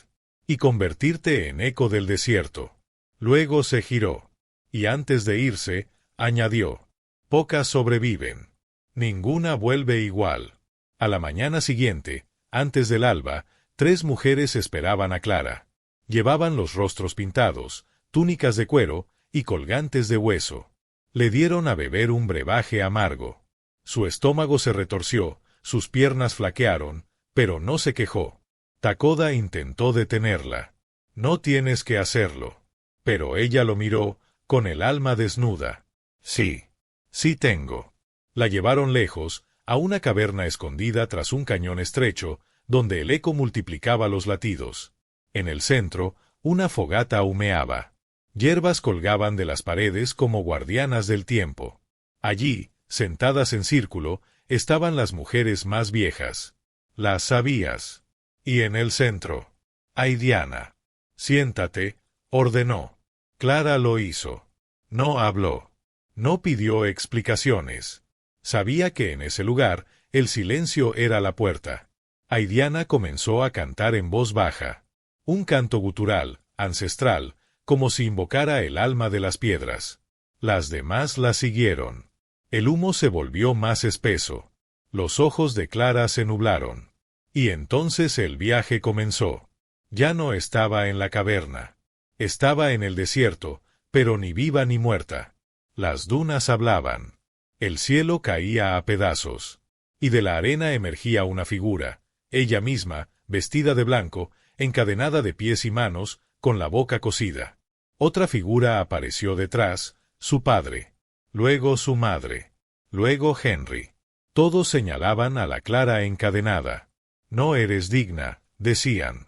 Y convertirte en eco del desierto. Luego se giró. Y antes de irse, añadió. Pocas sobreviven. Ninguna vuelve igual. A la mañana siguiente, antes del alba, 3 mujeres esperaban a Clara. Llevaban los rostros pintados, túnicas de cuero y colgantes de hueso. Le dieron a beber un brebaje amargo. Su estómago se retorció, sus piernas flaquearon, pero no se quejó. Takoda intentó detenerla. No tienes que hacerlo. Pero ella lo miró, con el alma desnuda. Sí. Sí tengo. La llevaron lejos, a una caverna escondida tras un cañón estrecho, donde el eco multiplicaba los latidos. En el centro, una fogata humeaba. Hierbas colgaban de las paredes como guardianas del tiempo. Allí, sentadas en círculo, estaban las mujeres más viejas. Las sabías. Y en el centro, Aidiana. Siéntate, ordenó. Clara lo hizo. No habló. No pidió explicaciones. Sabía que en ese lugar, el silencio era la puerta. Aidiana comenzó a cantar en voz baja. Un canto gutural, ancestral, como si invocara el alma de las piedras. Las demás la siguieron. El humo se volvió más espeso. Los ojos de Clara se nublaron. Y entonces el viaje comenzó. Ya no estaba en la caverna. Estaba en el desierto, pero ni viva ni muerta. Las dunas hablaban. El cielo caía a pedazos. Y de la arena emergía una figura, ella misma, vestida de blanco, encadenada de pies y manos, con la boca cosida. Otra figura apareció detrás, su padre. Luego su madre. Luego Henry. Todos señalaban a la Clara encadenada. No eres digna, decían.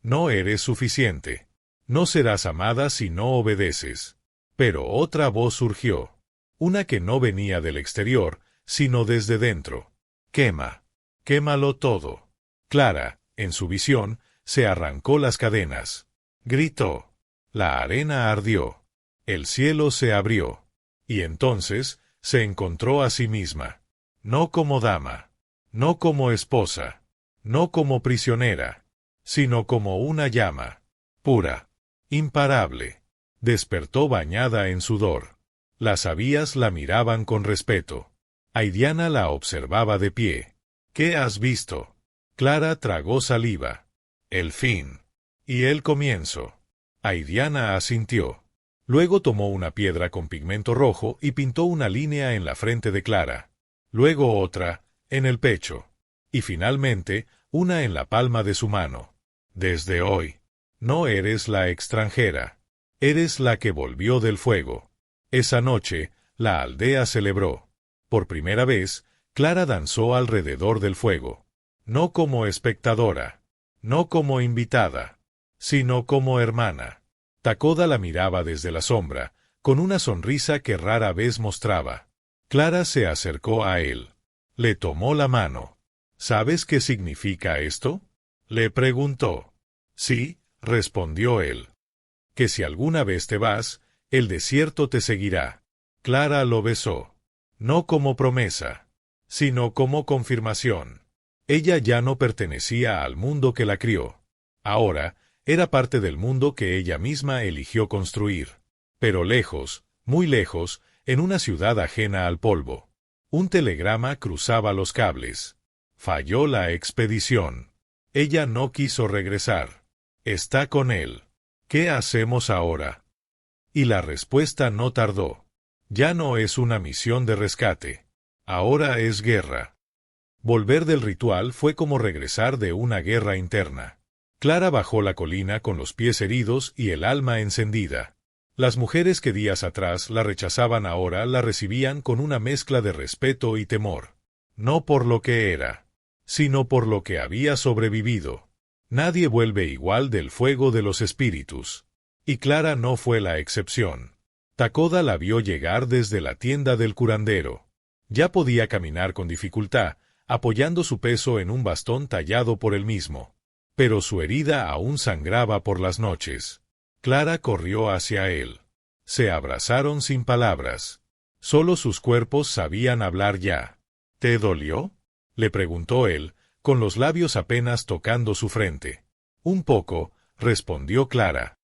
No eres suficiente. No serás amada si no obedeces. Pero otra voz surgió. Una que no venía del exterior, sino desde dentro. Quema. Quémalo todo. Clara, en su visión, se arrancó las cadenas. Gritó. La arena ardió. El cielo se abrió. Y entonces, se encontró a sí misma. No como dama. No como esposa. No como prisionera. Sino como una llama. Pura. Imparable. Despertó bañada en sudor. Las sabías la miraban con respeto. Aidiana la observaba de pie. ¿Qué has visto? Clara tragó saliva. El fin. Y el comienzo. Aidiana asintió. Luego tomó una piedra con pigmento rojo y pintó una línea en la frente de Clara. Luego otra, en el pecho. Y finalmente, una en la palma de su mano. Desde hoy, no eres la extranjera. Eres la que volvió del fuego. Esa noche, la aldea celebró. Por primera vez, Clara danzó alrededor del fuego. No como espectadora. No como invitada. Sino como hermana. Takoda la miraba desde la sombra, con una sonrisa que rara vez mostraba. Clara se acercó a él. Le tomó la mano. ¿Sabes qué significa esto? Le preguntó. Sí, respondió él. Que si alguna vez te vas, el desierto te seguirá. Clara lo besó. No como promesa, sino como confirmación. Ella ya no pertenecía al mundo que la crió. Ahora, era parte del mundo que ella misma eligió construir. Pero lejos, muy lejos, en una ciudad ajena al polvo. Un telegrama cruzaba los cables. Falló la expedición. Ella no quiso regresar. Está con él. ¿Qué hacemos ahora? Y la respuesta no tardó. Ya no es una misión de rescate. Ahora es guerra. Volver del ritual fue como regresar de una guerra interna. Clara bajó la colina con los pies heridos y el alma encendida. Las mujeres que días atrás la rechazaban ahora la recibían con una mezcla de respeto y temor. No por lo que era, sino por lo que había sobrevivido. Nadie vuelve igual del fuego de los espíritus. Y Clara no fue la excepción. Takoda la vio llegar desde la tienda del curandero. Ya podía caminar con dificultad, apoyando su peso en un bastón tallado por él mismo. Pero su herida aún sangraba por las noches. Clara corrió hacia él. Se abrazaron sin palabras. Solo sus cuerpos sabían hablar ya. ¿Te dolió? Le preguntó él, con los labios apenas tocando su frente. Un poco, respondió Clara.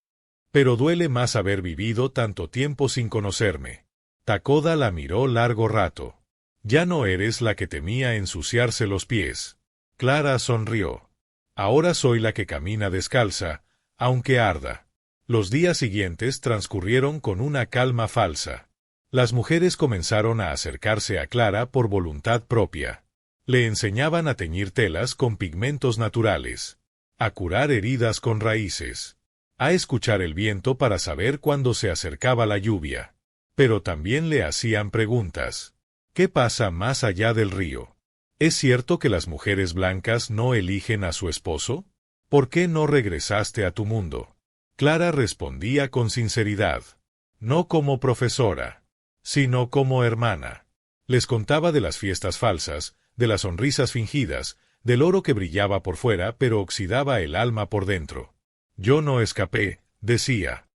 Pero duele más haber vivido tanto tiempo sin conocerme. Takoda la miró largo rato. Ya no eres la que temía ensuciarse los pies. Clara sonrió. Ahora soy la que camina descalza, aunque arda. Los días siguientes transcurrieron con una calma falsa. Las mujeres comenzaron a acercarse a Clara por voluntad propia. Le enseñaban a teñir telas con pigmentos naturales, a curar heridas con raíces, a escuchar el viento para saber cuándo se acercaba la lluvia. Pero también le hacían preguntas. ¿Qué pasa más allá del río? ¿Es cierto que las mujeres blancas no eligen a su esposo? ¿Por qué no regresaste a tu mundo? Clara respondía con sinceridad. No como profesora, sino como hermana. Les contaba de las fiestas falsas, de las sonrisas fingidas, del oro que brillaba por fuera pero oxidaba el alma por dentro. Yo no escapé, decía.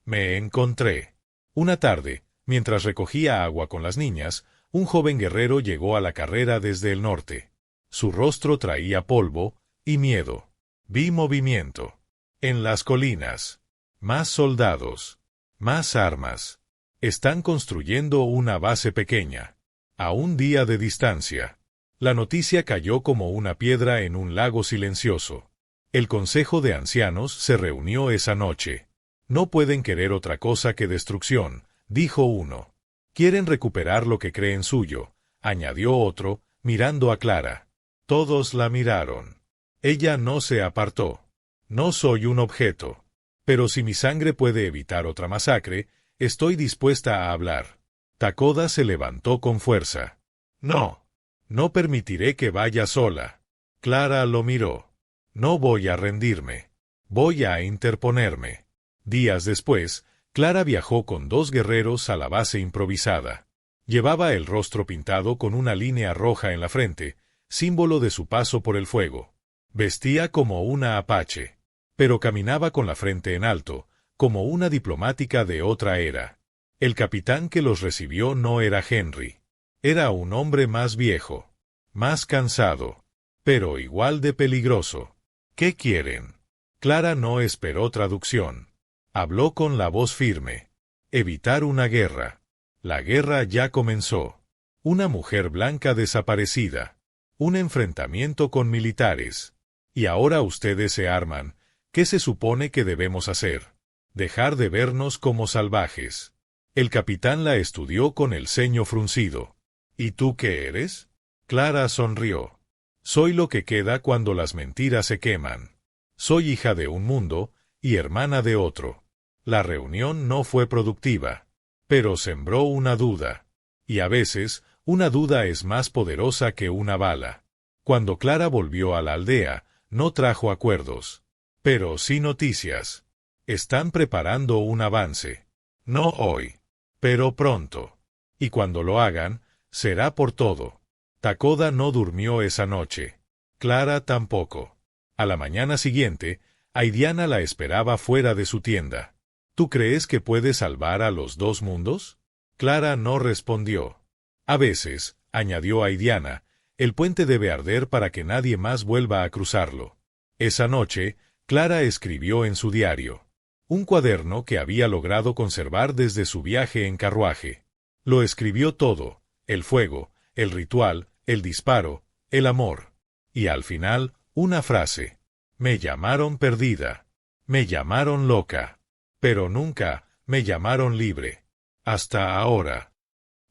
Me encontré. Una tarde, mientras recogía agua con las niñas, un joven guerrero llegó a la carrera desde el norte. Su rostro traía polvo y miedo. Vi movimiento. En las colinas. Más soldados. Más armas. Están construyendo una base pequeña. A un día de distancia. La noticia cayó como una piedra en un lago silencioso. El Consejo de Ancianos se reunió esa noche. No pueden querer otra cosa que destrucción, dijo uno. Quieren recuperar lo que creen suyo, añadió otro, mirando a Clara. Todos la miraron. Ella no se apartó. No soy un objeto. Pero si mi sangre puede evitar otra masacre, estoy dispuesta a hablar. Takoda se levantó con fuerza. No. No permitiré que vaya sola. Clara lo miró. No voy a rendirme. Voy a interponerme. Días después, Clara viajó con 2 guerreros a la base improvisada. Llevaba el rostro pintado con una línea roja en la frente, símbolo de su paso por el fuego. Vestía como una apache, pero caminaba con la frente en alto, como una diplomática de otra era. El capitán que los recibió no era Henry. Era un hombre más viejo, más cansado, pero igual de peligroso. ¿Qué quieren? Clara no esperó traducción. Habló con la voz firme. Evitar una guerra. La guerra ya comenzó. Una mujer blanca desaparecida. Un enfrentamiento con militares. Y ahora ustedes se arman. ¿Qué se supone que debemos hacer? Dejar de vernos como salvajes. El capitán la estudió con el ceño fruncido. ¿Y tú qué eres? Clara sonrió. Soy lo que queda cuando las mentiras se queman. Soy hija de un mundo y hermana de otro. La reunión no fue productiva, pero sembró una duda. Y a veces, una duda es más poderosa que una bala. Cuando Clara volvió a la aldea, no trajo acuerdos, pero sí noticias. Están preparando un avance. No hoy, pero pronto. Y cuando lo hagan, será por todo. Takoda no durmió esa noche. Clara tampoco. A la mañana siguiente, Aidiana la esperaba fuera de su tienda. ¿Tú crees que puedes salvar a los dos mundos? Clara no respondió. A veces, añadió Aidiana, el puente debe arder para que nadie más vuelva a cruzarlo. Esa noche, Clara escribió en su diario. Un cuaderno que había logrado conservar desde su viaje en carruaje. Lo escribió todo, el fuego, el ritual, el disparo, el amor. Y al final, una frase. Me llamaron perdida. Me llamaron loca. Pero nunca me llamaron libre. Hasta ahora.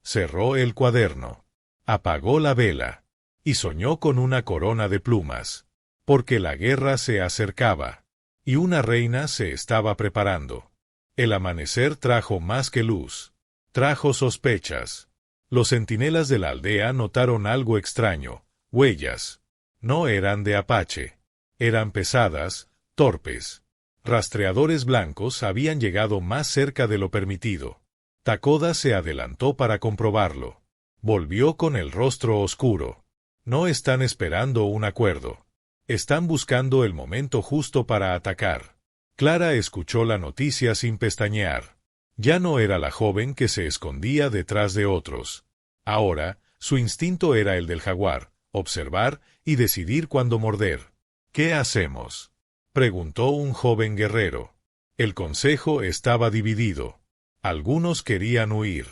Cerró el cuaderno. Apagó la vela. Y soñó con una corona de plumas. Porque la guerra se acercaba. Y una reina se estaba preparando. El amanecer trajo más que luz. Trajo sospechas. Los centinelas de la aldea notaron algo extraño. Huellas. No eran de Apache. Eran pesadas, torpes. Rastreadores blancos habían llegado más cerca de lo permitido. Takoda se adelantó para comprobarlo. Volvió con el rostro oscuro. No están esperando un acuerdo. Están buscando el momento justo para atacar. Clara escuchó la noticia sin pestañear. Ya no era la joven que se escondía detrás de otros. Ahora, su instinto era el del jaguar, observar y decidir cuándo morder. ¿Qué hacemos?, preguntó un joven guerrero. El consejo estaba dividido. Algunos querían huir.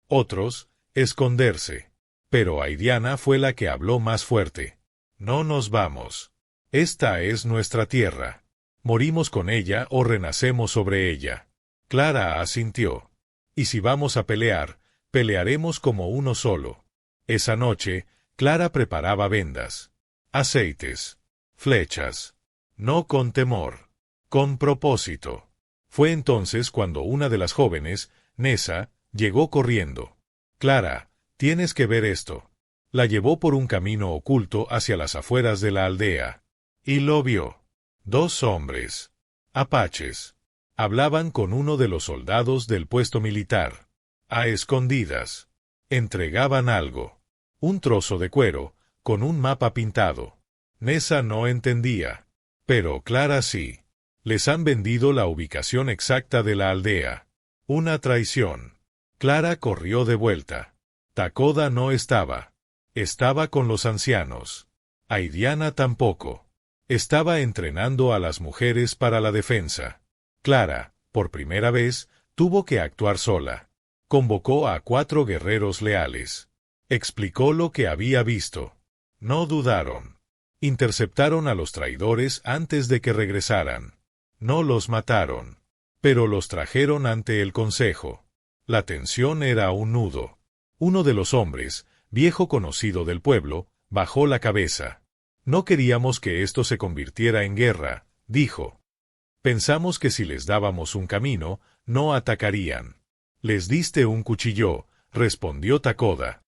Otros, esconderse. Pero Aidiana fue la que habló más fuerte. No nos vamos. Esta es nuestra tierra. Morimos con ella o renacemos sobre ella. Clara asintió. Y si vamos a pelear, pelearemos como uno solo. Esa noche, Clara preparaba vendas, aceites, flechas. No con temor, con propósito. Fue entonces cuando una de las jóvenes, Nessa, llegó corriendo. Clara, tienes que ver esto. La llevó por un camino oculto hacia las afueras de la aldea. Y lo vio. 2 hombres, apaches, hablaban con uno de los soldados del puesto militar. A escondidas. Entregaban algo. Un trozo de cuero, con un mapa pintado. Nessa no entendía. Pero Clara sí. Les han vendido la ubicación exacta de la aldea. Una traición. Clara corrió de vuelta. Takoda no estaba. Estaba con los ancianos. Aidiana tampoco. Estaba entrenando a las mujeres para la defensa. Clara, por primera vez, tuvo que actuar sola. Convocó a 4 guerreros leales. Explicó lo que había visto. No dudaron. Interceptaron a los traidores antes de que regresaran. No los mataron. Pero los trajeron ante el consejo. La tensión era un nudo. Uno de los hombres, viejo conocido del pueblo, bajó la cabeza. No queríamos que esto se convirtiera en guerra, dijo. Pensamos que si les dábamos un camino, no atacarían. Les diste un cuchillo, respondió Takoda.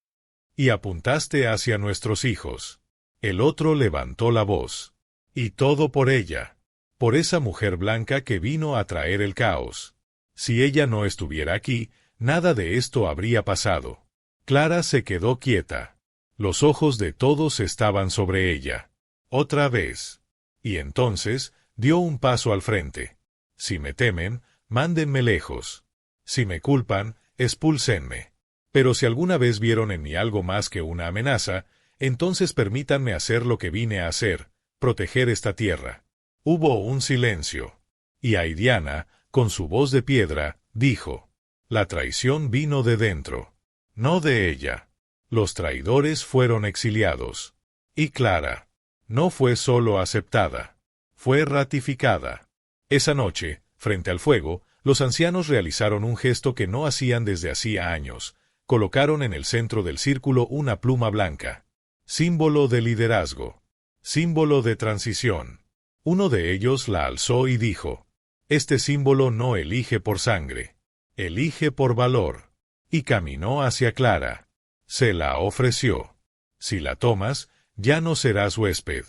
Y apuntaste hacia nuestros hijos. El otro levantó la voz. Y todo por ella. Por esa mujer blanca que vino a traer el caos. Si ella no estuviera aquí, nada de esto habría pasado. Clara se quedó quieta. Los ojos de todos estaban sobre ella. Otra vez. Y entonces, dio un paso al frente. Si me temen, mándenme lejos. Si me culpan, expúlsenme. Pero si alguna vez vieron en mí algo más que una amenaza, entonces permítanme hacer lo que vine a hacer, proteger esta tierra. Hubo un silencio. Y Aidiana, con su voz de piedra, dijo: la traición vino de dentro, no de ella. Los traidores fueron exiliados. Y Clara no fue solo aceptada, fue ratificada. Esa noche, frente al fuego, los ancianos realizaron un gesto que no hacían desde hacía años. Colocaron en el centro del círculo una pluma blanca. Símbolo de liderazgo. Símbolo de transición. Uno de ellos la alzó y dijo: este símbolo no elige por sangre, elige por valor. Y caminó hacia Clara. Se la ofreció. Si la tomas, ya no serás huésped.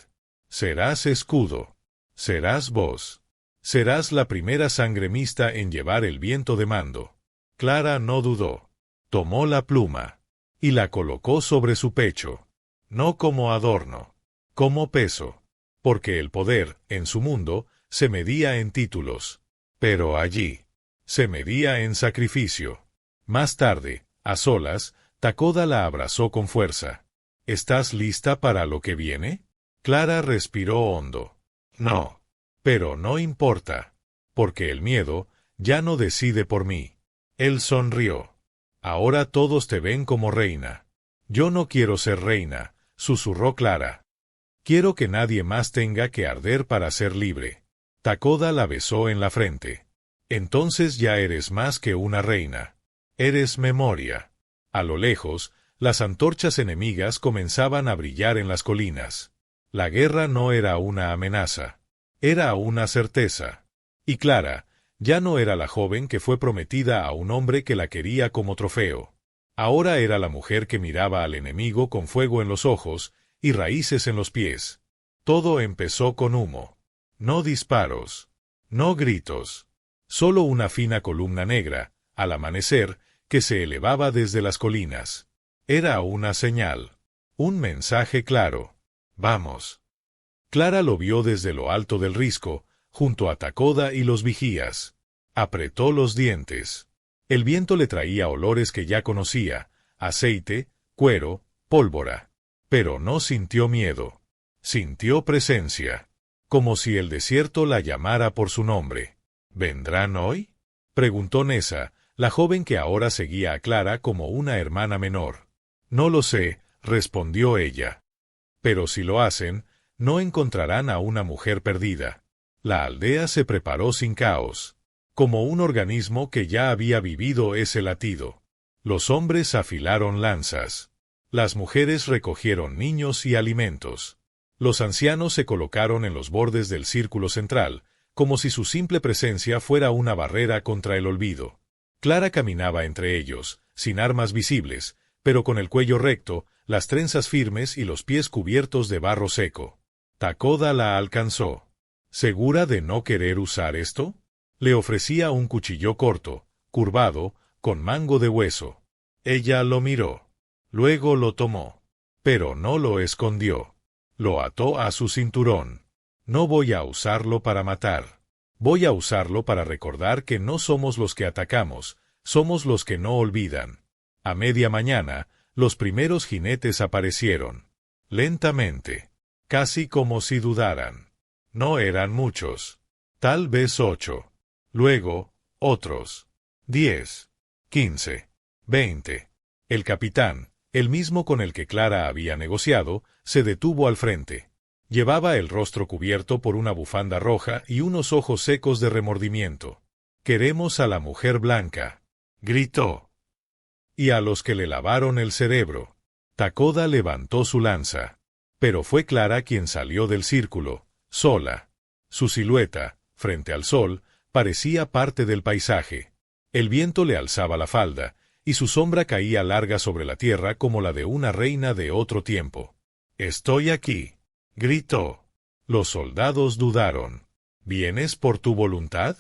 Serás escudo. Serás voz. Serás la primera sangremista en llevar el viento de mando. Clara no dudó. Tomó la pluma. Y la colocó sobre su pecho. No como adorno. como peso. Porque el poder, en su mundo, se medía en títulos. Pero allí, se medía en sacrificio. Más tarde, a solas, Takoda la abrazó con fuerza. ¿Estás lista para lo que viene? Clara respiró hondo. No. Pero no importa. Porque el miedo ya no decide por mí. Él sonrió. Ahora todos te ven como reina. Yo no quiero ser reina, susurró Clara. Quiero que nadie más tenga que arder para ser libre. Takoda la besó en la frente. Entonces ya eres más que una reina. Eres memoria. A lo lejos, las antorchas enemigas comenzaban a brillar en las colinas. La guerra no era una amenaza. Era una certeza. Y Clara, ya no era la joven que fue prometida a un hombre que la quería como trofeo. Ahora era la mujer que miraba al enemigo con fuego en los ojos y raíces en los pies. Todo empezó con humo. No disparos. No gritos. Solo una fina columna negra, al amanecer, que se elevaba desde las colinas. Era una señal. Un mensaje claro. Vamos. Clara lo vio desde lo alto del risco, junto a Takoda y los vigías. Apretó los dientes. El viento le traía olores que ya conocía, aceite, cuero, pólvora. Pero no sintió miedo. Sintió presencia. Como si el desierto la llamara por su nombre. ¿Vendrán hoy? Preguntó Nessa, la joven que ahora seguía a Clara como una hermana menor. No lo sé, respondió ella. Pero si lo hacen, no encontrarán a una mujer perdida. La aldea se preparó sin caos. Como un organismo que ya había vivido ese latido. Los hombres afilaron lanzas. Las mujeres recogieron niños y alimentos. Los ancianos se colocaron en los bordes del círculo central, como si su simple presencia fuera una barrera contra el olvido. Clara caminaba entre ellos, sin armas visibles, pero con el cuello recto, las trenzas firmes y los pies cubiertos de barro seco. Takoda la alcanzó. ¿Segura de no querer usar esto? Le ofrecía un cuchillo corto, curvado, con mango de hueso. Ella lo miró. Luego lo tomó. Pero no lo escondió. Lo ató a su cinturón. No voy a usarlo para matar. Voy a usarlo para recordar que no somos los que atacamos, somos los que no olvidan. A media mañana, los primeros jinetes aparecieron. Lentamente. Casi como si dudaran. No eran muchos. Tal vez 8. Luego, otros. 10. 15. 20. El capitán, el mismo con el que Clara había negociado, se detuvo al frente. Llevaba el rostro cubierto por una bufanda roja y unos ojos secos de remordimiento. «Queremos a la mujer blanca», gritó. «Y a los que le lavaron el cerebro». Takoda levantó su lanza. Pero fue Clara quien salió del círculo, sola. Su silueta, frente al sol, parecía parte del paisaje. El viento le alzaba la falda, y su sombra caía larga sobre la tierra como la de una reina de otro tiempo. «Estoy aquí», gritó. Los soldados dudaron. «¿Vienes por tu voluntad?»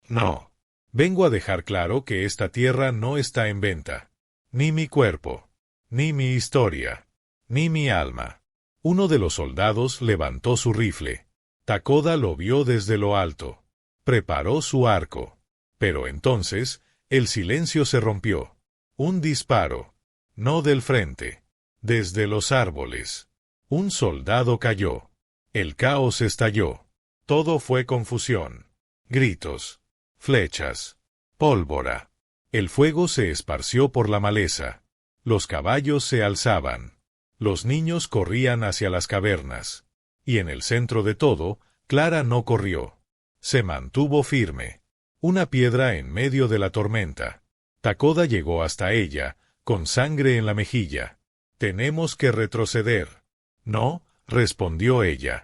«No. Vengo a dejar claro que esta tierra no está en venta. Ni mi cuerpo. Ni mi historia. Ni mi alma». Uno de los soldados levantó su rifle. Takoda lo vio desde lo alto. Preparó su arco. Pero entonces, el silencio se rompió. Un disparo. No del frente. Desde los árboles. Un soldado cayó. El caos estalló. Todo fue confusión. Gritos. Flechas. Pólvora. El fuego se esparció por la maleza. Los caballos se alzaban. Los niños corrían hacia las cavernas. Y en el centro de todo, Clara no corrió. Se mantuvo firme. Una piedra en medio de la tormenta. Takoda llegó hasta ella, con sangre en la mejilla. «Tenemos que retroceder». «No», respondió ella.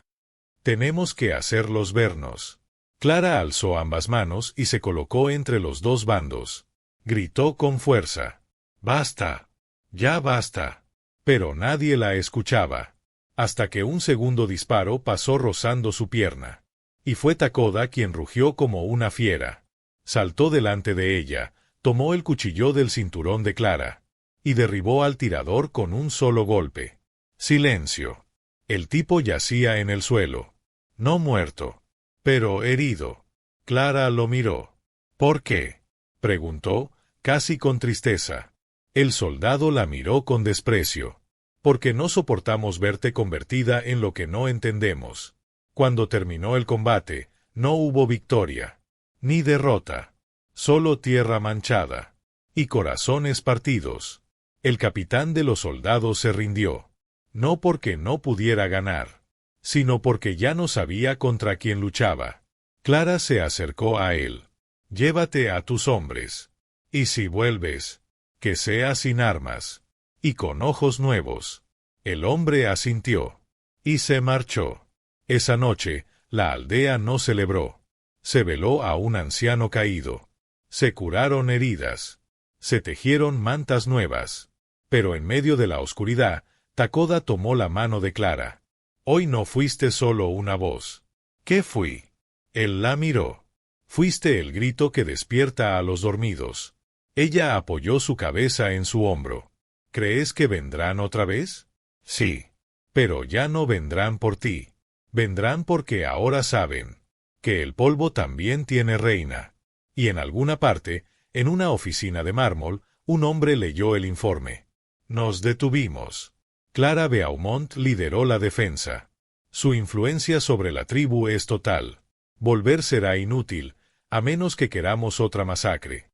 «Tenemos que hacerlos vernos». Clara alzó ambas manos y se colocó entre los dos bandos. Gritó con fuerza. «¡Basta! ¡Ya basta!». Pero nadie la escuchaba. Hasta que un segundo disparo pasó rozando su pierna. Y fue Takoda quien rugió como una fiera. Saltó delante de ella, tomó el cuchillo del cinturón de Clara. Y derribó al tirador con un solo golpe. Silencio. El tipo yacía en el suelo. No muerto, pero herido. Clara lo miró. ¿Por qué?, preguntó, casi con tristeza. El soldado la miró con desprecio. Porque no soportamos verte convertida en lo que no entendemos. Cuando terminó el combate, no hubo victoria, ni derrota, solo tierra manchada y corazones partidos. El capitán de los soldados se rindió, no porque no pudiera ganar, sino porque ya no sabía contra quién luchaba. Clara se acercó a él. Llévate a tus hombres, y si vuelves, que sea sin armas, y con ojos nuevos. El hombre asintió, y se marchó. Esa noche, la aldea no celebró. Se veló a un anciano caído. Se curaron heridas. Se tejieron mantas nuevas. Pero en medio de la oscuridad, Takoda tomó la mano de Clara. Hoy no fuiste solo una voz. ¿Qué fui? Él la miró. Fuiste el grito que despierta a los dormidos. Ella apoyó su cabeza en su hombro. ¿Crees que vendrán otra vez? Sí. Pero ya no vendrán por ti. Vendrán porque ahora saben que el polvo también tiene reina. Y en alguna parte, en una oficina de mármol, un hombre leyó el informe. Nos detuvimos. Clara Beaumont lideró la defensa. Su influencia sobre la tribu es total. Volver será inútil, a menos que queramos otra masacre.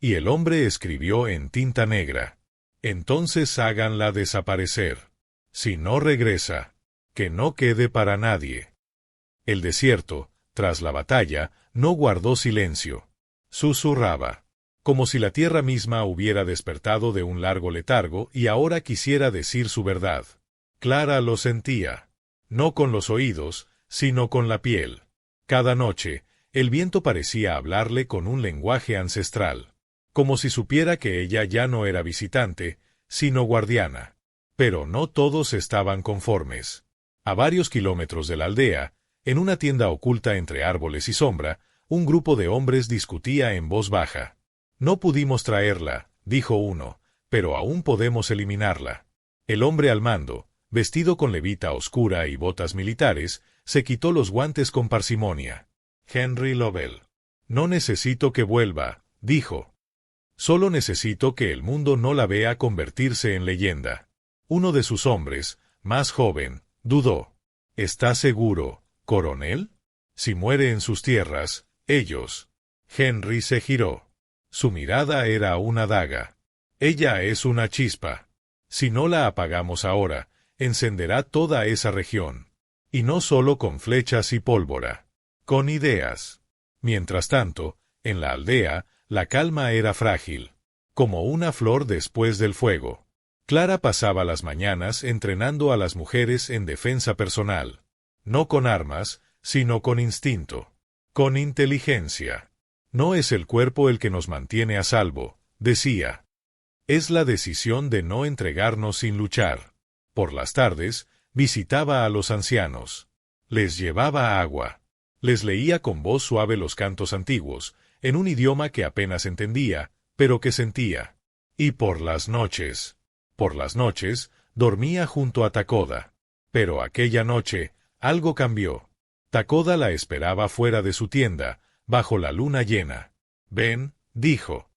Y el hombre escribió en tinta negra. Entonces háganla desaparecer. Si no regresa, que no quede para nadie. El desierto, tras la batalla, no guardó silencio. Susurraba, como si la tierra misma hubiera despertado de un largo letargo y ahora quisiera decir su verdad. Clara lo sentía, no con los oídos, sino con la piel. Cada noche, el viento parecía hablarle con un lenguaje ancestral, como si supiera que ella ya no era visitante, sino guardiana. Pero no todos estaban conformes. A varios kilómetros de la aldea, en una tienda oculta entre árboles y sombra, un grupo de hombres discutía en voz baja. No pudimos traerla, dijo uno, pero aún podemos eliminarla. El hombre al mando, vestido con levita oscura y botas militares, se quitó los guantes con parsimonia. Henry Lovell. No necesito que vuelva, dijo. Solo necesito que el mundo no la vea convertirse en leyenda. Uno de sus hombres, más joven, dudó. ¿Está seguro, coronel? Si muere en sus tierras, ellos. Henry se giró. Su mirada era una daga. Ella es una chispa. Si no la apagamos ahora, encenderá toda esa región. Y no solo con flechas y pólvora. Con ideas. Mientras tanto, en la aldea, la calma era frágil. Como una flor después del fuego. Clara pasaba las mañanas entrenando a las mujeres en defensa personal. No con armas, sino con instinto. Con inteligencia. No es el cuerpo el que nos mantiene a salvo, decía. Es la decisión de no entregarnos sin luchar. Por las tardes, visitaba a los ancianos. Les llevaba agua. Les leía con voz suave los cantos antiguos, en un idioma que apenas entendía, pero que sentía. Y por las noches, dormía junto a Takoda. Pero aquella noche, algo cambió. Takoda la esperaba fuera de su tienda, bajo la luna llena. Ven, dijo.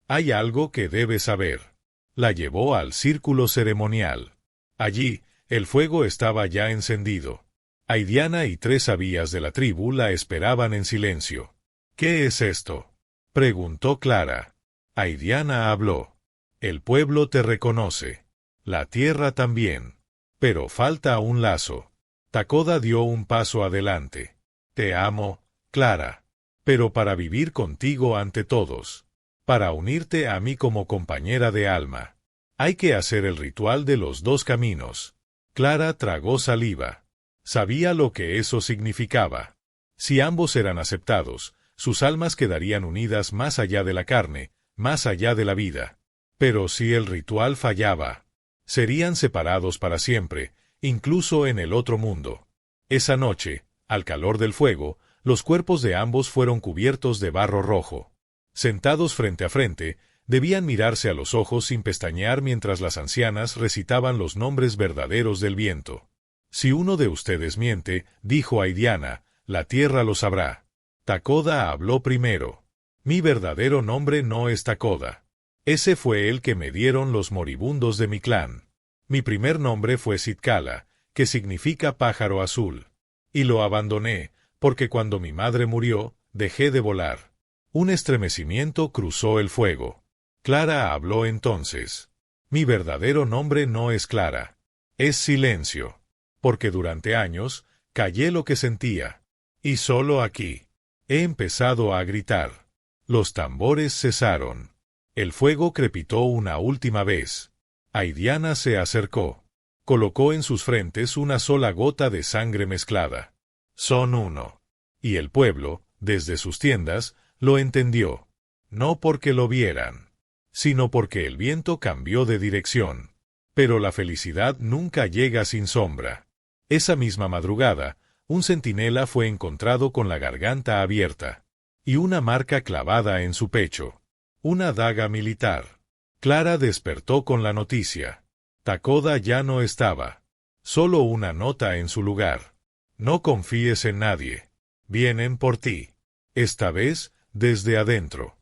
Hay algo que debes saber. La llevó al círculo ceremonial. Allí, el fuego estaba ya encendido. Aidiana y 3 sabias de la tribu la esperaban en silencio. ¿Qué es esto?, preguntó Clara. Aidiana habló. El pueblo te reconoce. La tierra también. Pero falta un lazo. Takoda dio un paso adelante. Te amo, Clara. Pero para vivir contigo ante todos. Para unirte a mí como compañera de alma. Hay que hacer el ritual de los 2 caminos. Clara tragó saliva. Sabía lo que eso significaba. Si ambos eran aceptados, sus almas quedarían unidas más allá de la carne, más allá de la vida. Pero si el ritual fallaba, serían separados para siempre, incluso en el otro mundo. Esa noche, al calor del fuego, los cuerpos de ambos fueron cubiertos de barro rojo. Sentados frente a frente, debían mirarse a los ojos sin pestañear mientras las ancianas recitaban los nombres verdaderos del viento. Si uno de ustedes miente, dijo Aidiana, la tierra lo sabrá. Takoda habló primero. Mi verdadero nombre no es Takoda. Ese fue el que me dieron los moribundos de mi clan. Mi primer nombre fue Sitkala, que significa pájaro azul. Y lo abandoné, porque cuando mi madre murió, dejé de volar. Un estremecimiento cruzó el fuego. Clara habló entonces. Mi verdadero nombre no es Clara. Es Silencio. Porque durante años, callé lo que sentía. Y solo aquí. He empezado a gritar. Los tambores cesaron. El fuego crepitó una última vez. Aidiana se acercó. Colocó en sus frentes una sola gota de sangre mezclada. Son uno. Y el pueblo, desde sus tiendas, lo entendió. No porque lo vieran, sino porque el viento cambió de dirección. Pero la felicidad nunca llega sin sombra. Esa misma madrugada, un centinela fue encontrado con la garganta abierta y una marca clavada en su pecho. Una daga militar. Clara despertó con la noticia. Takoda ya no estaba. Solo una nota en su lugar. No confíes en nadie. Vienen por ti. Esta vez, desde adentro.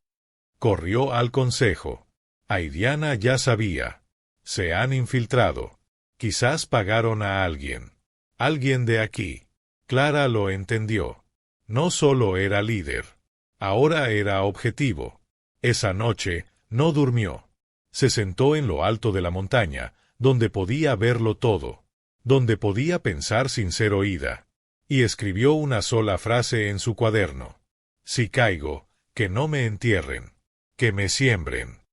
Corrió al consejo. Aidiana ya sabía. Se han infiltrado. Quizás pagaron a alguien. Alguien de aquí. Clara lo entendió. No solo era líder. Ahora era objetivo. Esa noche, no durmió. Se sentó en lo alto de la montaña, donde podía verlo todo. Donde podía pensar sin ser oída. Y escribió una sola frase en su cuaderno. Si caigo, que no me entierren. Que me siembren.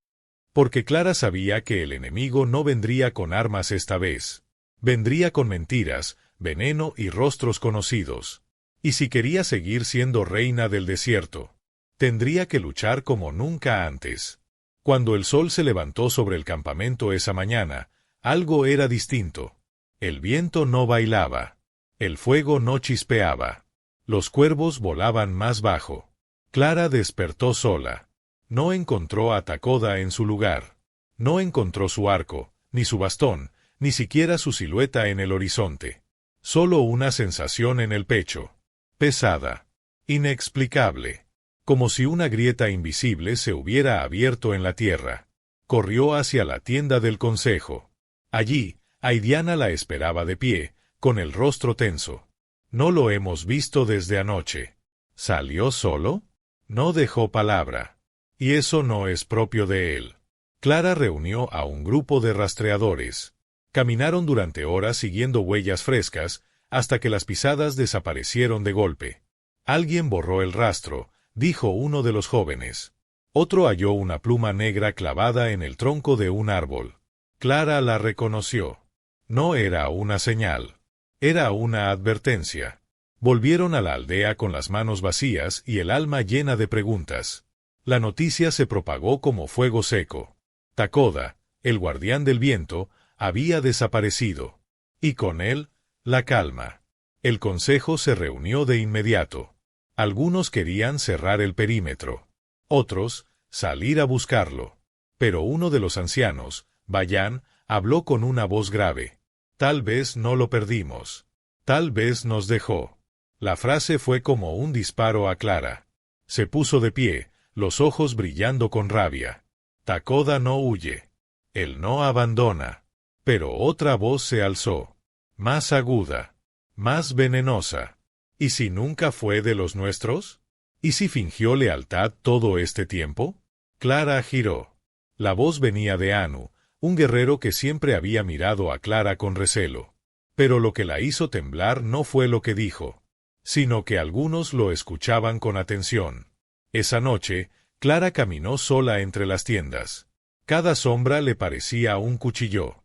Porque Clara sabía que el enemigo no vendría con armas esta vez. Vendría con mentiras, veneno y rostros conocidos. Y si quería seguir siendo reina del desierto, tendría que luchar como nunca antes. Cuando el sol se levantó sobre el campamento esa mañana, algo era distinto. El viento no bailaba. El fuego no chispeaba. Los cuervos volaban más bajo. Clara despertó sola. No encontró a Takoda en su lugar. No encontró su arco, ni su bastón, ni siquiera su silueta en el horizonte. Solo una sensación en el pecho. Pesada. Inexplicable. Como si una grieta invisible se hubiera abierto en la tierra. Corrió hacia la tienda del consejo. Allí, Aidiana la esperaba de pie, con el rostro tenso. No lo hemos visto desde anoche. ¿Salió solo? No dejó palabra. Y eso no es propio de él. Clara reunió a un grupo de rastreadores. Caminaron durante horas siguiendo huellas frescas, hasta que las pisadas desaparecieron de golpe. Alguien borró el rastro, dijo uno de los jóvenes. Otro halló una pluma negra clavada en el tronco de un árbol. Clara la reconoció. No era una señal. Era una advertencia. Volvieron a la aldea con las manos vacías y el alma llena de preguntas. La noticia se propagó como fuego seco. Takoda, el guardián del viento, había desaparecido. Y con él, la calma. El consejo se reunió de inmediato. Algunos querían cerrar el perímetro. Otros, salir a buscarlo. Pero uno de los ancianos, Bayan, habló con una voz grave. Tal vez no lo perdimos. Tal vez nos dejó. La frase fue como un disparo a Clara. Se puso de pie, los ojos brillando con rabia. Takoda no huye. Él no abandona. Pero otra voz se alzó. Más aguda. Más venenosa. ¿Y si nunca fue de los nuestros? ¿Y si fingió lealtad todo este tiempo? Clara giró. La voz venía de Anu, un guerrero que siempre había mirado a Clara con recelo. Pero lo que la hizo temblar no fue lo que dijo, sino que algunos lo escuchaban con atención. Esa noche, Clara caminó sola entre las tiendas. Cada sombra le parecía un cuchillo.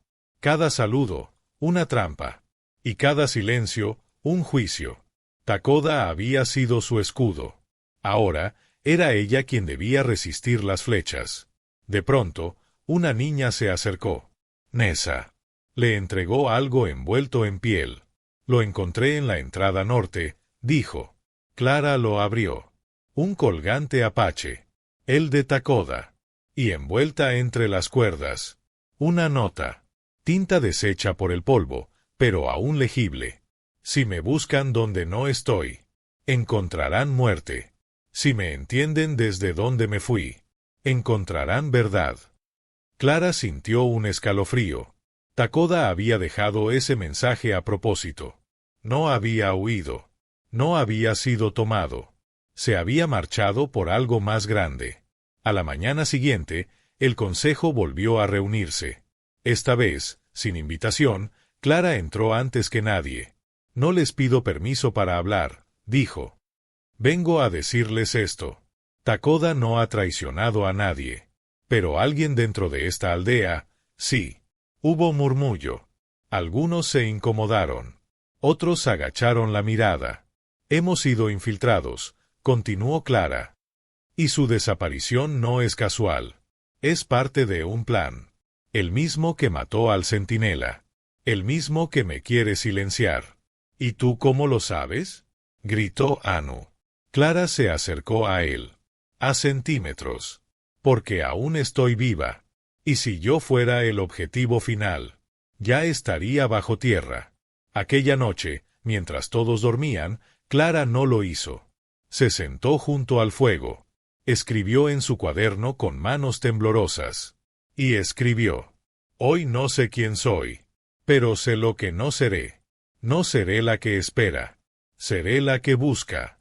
Cada saludo, una trampa. Y cada silencio, un juicio. Takoda había sido su escudo. Ahora, era ella quien debía resistir las flechas. De pronto, una niña se acercó. Nessa. Le entregó algo envuelto en piel. Lo encontré en la entrada norte, dijo. Clara lo abrió. Un colgante apache. El de Takoda. Y envuelta entre las cuerdas. Una nota. Tinta deshecha por el polvo, pero aún legible. Si me buscan donde no estoy, encontrarán muerte. Si me entienden desde donde me fui, encontrarán verdad. Clara sintió un escalofrío. Takoda había dejado ese mensaje a propósito. No había huido. No había sido tomado. Se había marchado por algo más grande. A la mañana siguiente, el consejo volvió a reunirse. Esta vez, sin invitación, Clara entró antes que nadie. No les pido permiso para hablar, dijo. Vengo a decirles esto. Takoda no ha traicionado a nadie. Pero alguien dentro de esta aldea, sí. Hubo murmullo. Algunos se incomodaron. Otros agacharon la mirada. Hemos sido infiltrados, continuó Clara. Y su desaparición no es casual. Es parte de un plan. El mismo que mató al centinela. El mismo que me quiere silenciar. ¿Y tú cómo lo sabes?, gritó Anu. Clara se acercó a él. A centímetros. Porque aún estoy viva. Y si yo fuera el objetivo final, ya estaría bajo tierra. Aquella noche, mientras todos dormían, Clara no lo hizo. Se sentó junto al fuego. Escribió en su cuaderno con manos temblorosas. Y escribió: Hoy no sé quién soy, pero sé lo que no seré. No seré la que espera. Seré la que busca.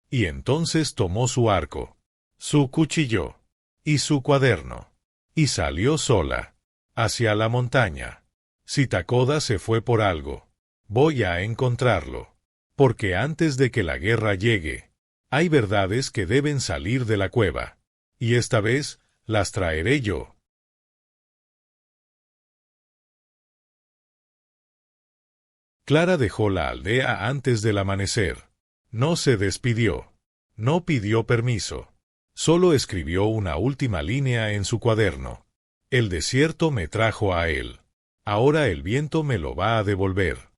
Y entonces tomó su arco, su cuchillo, y su cuaderno, y salió sola, hacia la montaña. Si Takoda se fue por algo, voy a encontrarlo. Porque antes de que la guerra llegue, hay verdades que deben salir de la cueva. Y esta vez, las traeré yo. Clara dejó la aldea antes del amanecer. No se despidió. No pidió permiso. Solo escribió una última línea en su cuaderno. El desierto me trajo a él. Ahora el viento me lo va a devolver.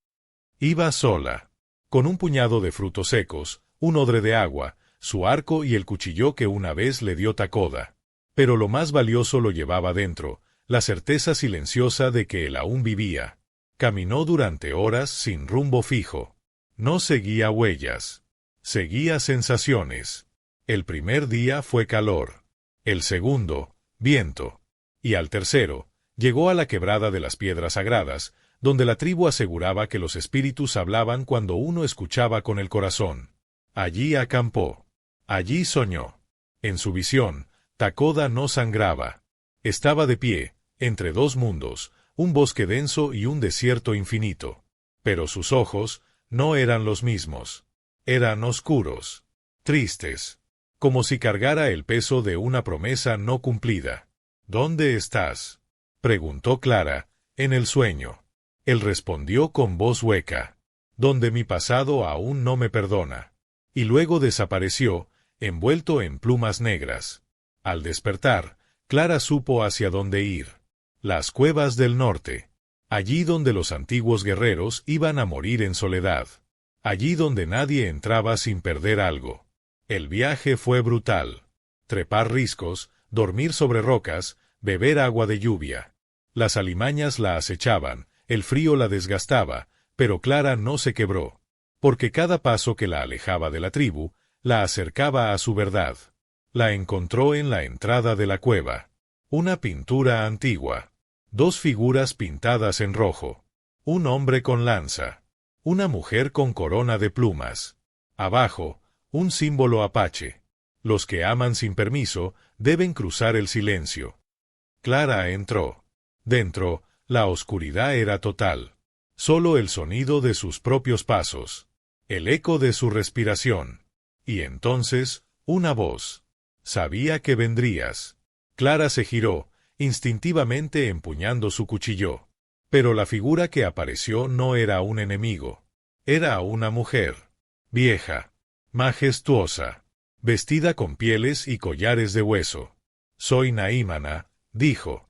Iba sola, con un puñado de frutos secos, un odre de agua, su arco y el cuchillo que una vez le dio Takoda. Pero lo más valioso lo llevaba dentro, la certeza silenciosa de que él aún vivía. Caminó durante horas sin rumbo fijo. No seguía huellas. Seguía sensaciones. El primer día fue calor. El segundo, viento. Y al tercero, llegó a la quebrada de las piedras sagradas, donde la tribu aseguraba que los espíritus hablaban cuando uno escuchaba con el corazón. Allí acampó. Allí soñó. En su visión, Takoda no sangraba. Estaba de pie, entre dos mundos, un bosque denso y un desierto infinito. Pero sus ojos no eran los mismos. Eran oscuros, tristes, como si cargara el peso de una promesa no cumplida. ¿Dónde estás?, preguntó Clara, en el sueño. Él respondió con voz hueca: donde mi pasado aún no me perdona. Y luego desapareció, envuelto en plumas negras. Al despertar, Clara supo hacia dónde ir. Las cuevas del norte. Allí donde los antiguos guerreros iban a morir en soledad. Allí donde nadie entraba sin perder algo. El viaje fue brutal. Trepar riscos, dormir sobre rocas, beber agua de lluvia. Las alimañas la acechaban, el frío la desgastaba, pero Clara no se quebró. Porque cada paso que la alejaba de la tribu, la acercaba a su verdad. La encontró en la entrada de la cueva. Una pintura antigua. Dos figuras pintadas en rojo. Un hombre con lanza. Una mujer con corona de plumas. Abajo, un símbolo apache. Los que aman sin permiso deben cruzar el silencio. Clara entró. Dentro, la oscuridad era total. Solo el sonido de sus propios pasos. El eco de su respiración. Y entonces, una voz. Sabía que vendrías. Clara se giró, instintivamente empuñando su cuchillo. Pero la figura que apareció no era un enemigo. Era una mujer. Vieja. Majestuosa. Vestida con pieles y collares de hueso. Soy Naímana, dijo.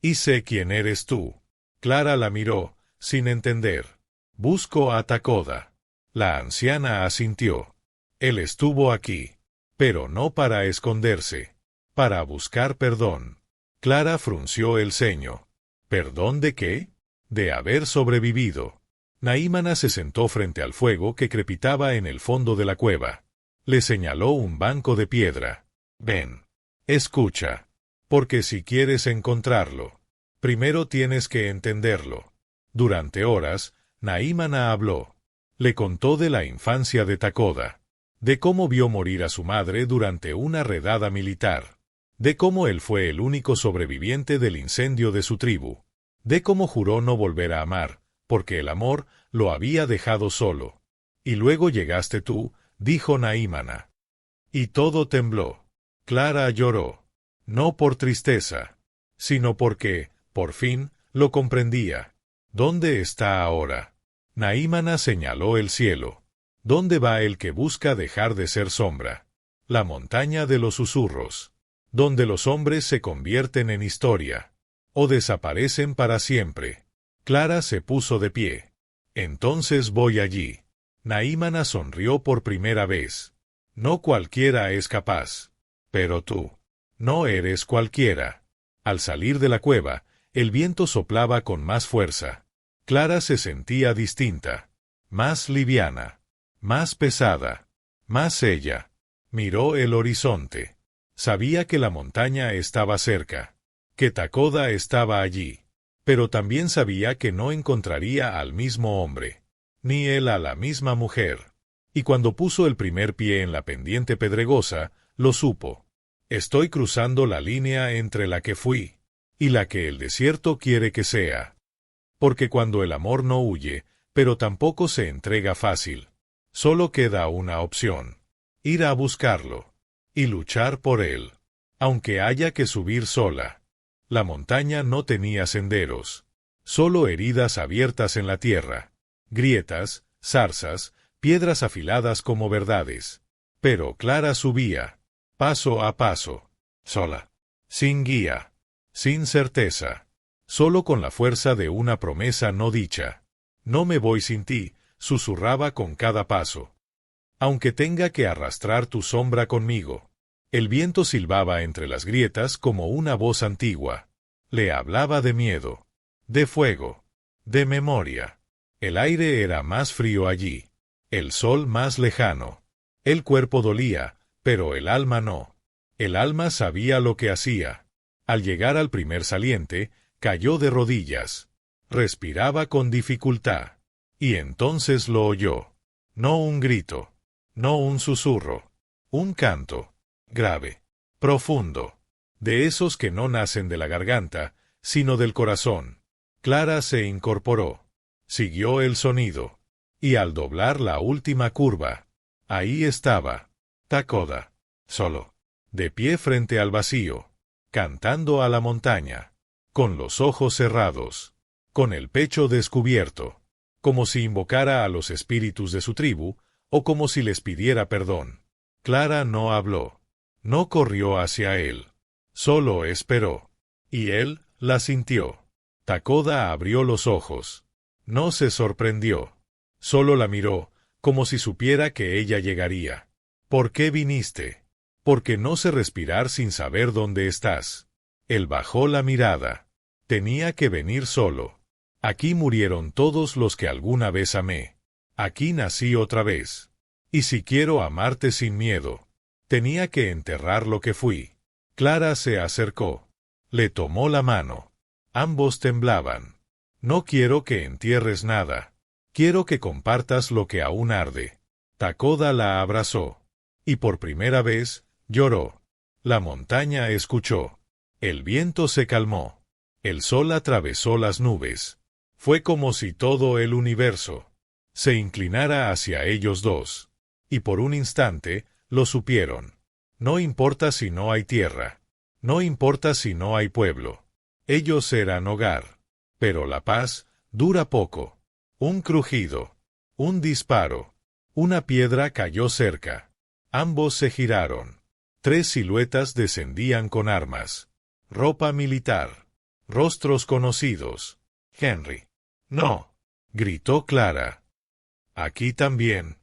Y sé quién eres tú. Clara la miró, sin entender. Busco a Takoda. La anciana asintió. Él estuvo aquí. Pero no para esconderse. Para buscar perdón. Clara frunció el ceño. ¿Perdón de qué? De haber sobrevivido. Naímana se sentó frente al fuego que crepitaba en el fondo de la cueva. Le señaló un banco de piedra. Ven. Escucha. Porque si quieres encontrarlo, primero tienes que entenderlo. Durante horas, Naímana habló. Le contó de la infancia de Takoda, de cómo vio morir a su madre durante una redada militar, de cómo él fue el único sobreviviente del incendio de su tribu, de cómo juró no volver a amar, porque el amor lo había dejado solo. Y luego llegaste tú, dijo Naímana. Y todo tembló. Clara lloró. No por tristeza, sino porque, por fin, lo comprendía. ¿Dónde está ahora? Naímana señaló el cielo. ¿Dónde va el que busca dejar de ser sombra? La montaña de los susurros, donde los hombres se convierten en historia, o desaparecen para siempre. Clara se puso de pie. Entonces voy allí. Naímana sonrió por primera vez. No cualquiera es capaz. Pero tú, no eres cualquiera. Al salir de la cueva, el viento soplaba con más fuerza. Clara se sentía distinta, más liviana, más pesada, más ella. Miró el horizonte. Sabía que la montaña estaba cerca, que Takoda estaba allí, pero también sabía que no encontraría al mismo hombre, ni él a la misma mujer. Y cuando puso el primer pie en la pendiente pedregosa, lo supo. Estoy cruzando la línea entre la que fui y la que el desierto quiere que sea. Porque cuando el amor no huye, pero tampoco se entrega fácil, solo queda una opción: ir a buscarlo y luchar por él, aunque haya que subir sola. La montaña no tenía senderos, solo heridas abiertas en la tierra, grietas, zarzas, piedras afiladas como verdades. Pero Clara subía, paso a paso, sola, sin guía, sin certeza, solo con la fuerza de una promesa no dicha. No me voy sin ti, susurraba con cada paso. Aunque tenga que arrastrar tu sombra conmigo. El viento silbaba entre las grietas como una voz antigua. Le hablaba de miedo, de fuego, de memoria. El aire era más frío allí, el sol más lejano. El cuerpo dolía, pero el alma no. El alma sabía lo que hacía. Al llegar al primer saliente, cayó de rodillas. Respiraba con dificultad. Y entonces lo oyó. No un grito, no un susurro, un canto, grave, profundo, de esos que no nacen de la garganta, sino del corazón. Clara se incorporó, siguió el sonido, y al doblar la última curva, ahí estaba, Takoda, solo, de pie frente al vacío, cantando a la montaña, con los ojos cerrados, con el pecho descubierto, como si invocara a los espíritus de su tribu, o como si les pidiera perdón. Clara no habló, no corrió hacia él, solo esperó, y él la sintió. Takoda abrió los ojos. No se sorprendió, solo la miró, como si supiera que ella llegaría. ¿Por qué viniste? Porque no sé respirar sin saber dónde estás. Él bajó la mirada. Tenía que venir solo. Aquí murieron todos los que alguna vez amé. Aquí nací otra vez. Y si quiero amarte sin miedo, tenía que enterrar lo que fui. Clara se acercó. Le tomó la mano. Ambos temblaban. No quiero que entierres nada. Quiero que compartas lo que aún arde. Takoda la abrazó. Y por primera vez, lloró. La montaña escuchó. El viento se calmó. El sol atravesó las nubes. Fue como si todo el universo se inclinara hacia ellos dos. Y por un instante, lo supieron. No importa si no hay tierra. No importa si no hay pueblo. Ellos eran hogar. Pero la paz dura poco. Un crujido. Un disparo. Una piedra cayó cerca. Ambos se giraron. 3 siluetas descendían con armas. Ropa militar. Rostros conocidos. Henry. No. Gritó Clara. Aquí también.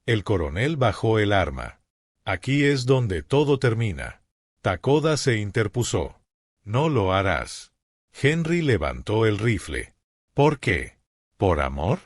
El coronel bajó el arma. Aquí es donde todo termina. Takoda se interpuso. No lo harás. Henry levantó el rifle. ¿Por qué? ¿Por amor?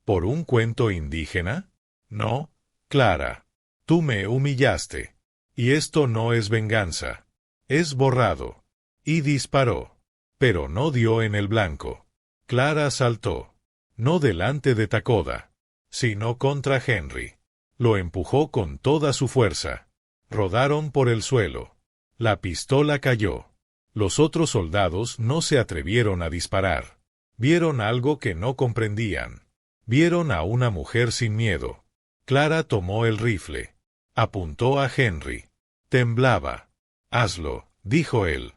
¿Por un cuento indígena? No, Clara. Tú me humillaste. Y esto no es venganza. Es borrado. Y disparó. Pero no dio en el blanco. Clara saltó. No delante de Takoda, sino contra Henry. Lo empujó con toda su fuerza. Rodaron por el suelo. La pistola cayó. Los otros soldados no se atrevieron a disparar. Vieron algo que no comprendían. Vieron a una mujer sin miedo. Clara tomó el rifle. Apuntó a Henry. Temblaba. Hazlo, dijo él.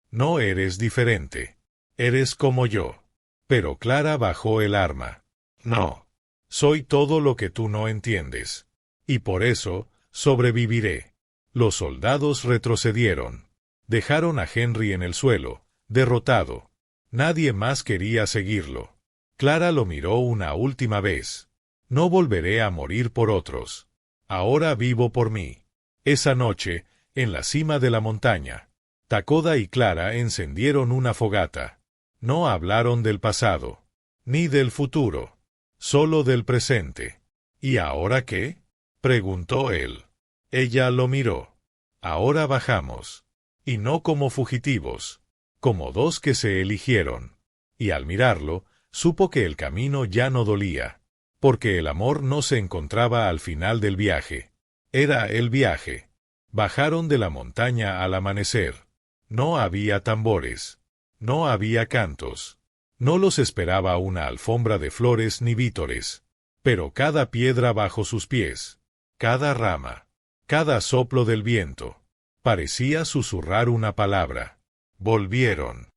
No eres diferente. Eres como yo. Pero Clara bajó el arma. No. Soy todo lo que tú no entiendes. Y por eso, sobreviviré. Los soldados retrocedieron. Dejaron a Henry en el suelo, derrotado. Nadie más quería seguirlo. Clara lo miró una última vez. No volveré a morir por otros. Ahora vivo por mí. Esa noche, en la cima de la montaña, Takoda y Clara encendieron una fogata. No hablaron del pasado, ni del futuro, solo del presente. ¿Y ahora qué?, preguntó él. Ella lo miró. Ahora bajamos. Y no como fugitivos, como dos que se eligieron. Y al mirarlo, supo que el camino ya no dolía, porque el amor no se encontraba al final del viaje. Era el viaje. Bajaron de la montaña al amanecer. No había tambores. No había cantos. No los esperaba una alfombra de flores ni vítores. Pero cada piedra bajo sus pies, cada rama, cada soplo del viento, parecía susurrar una palabra. Volvieron.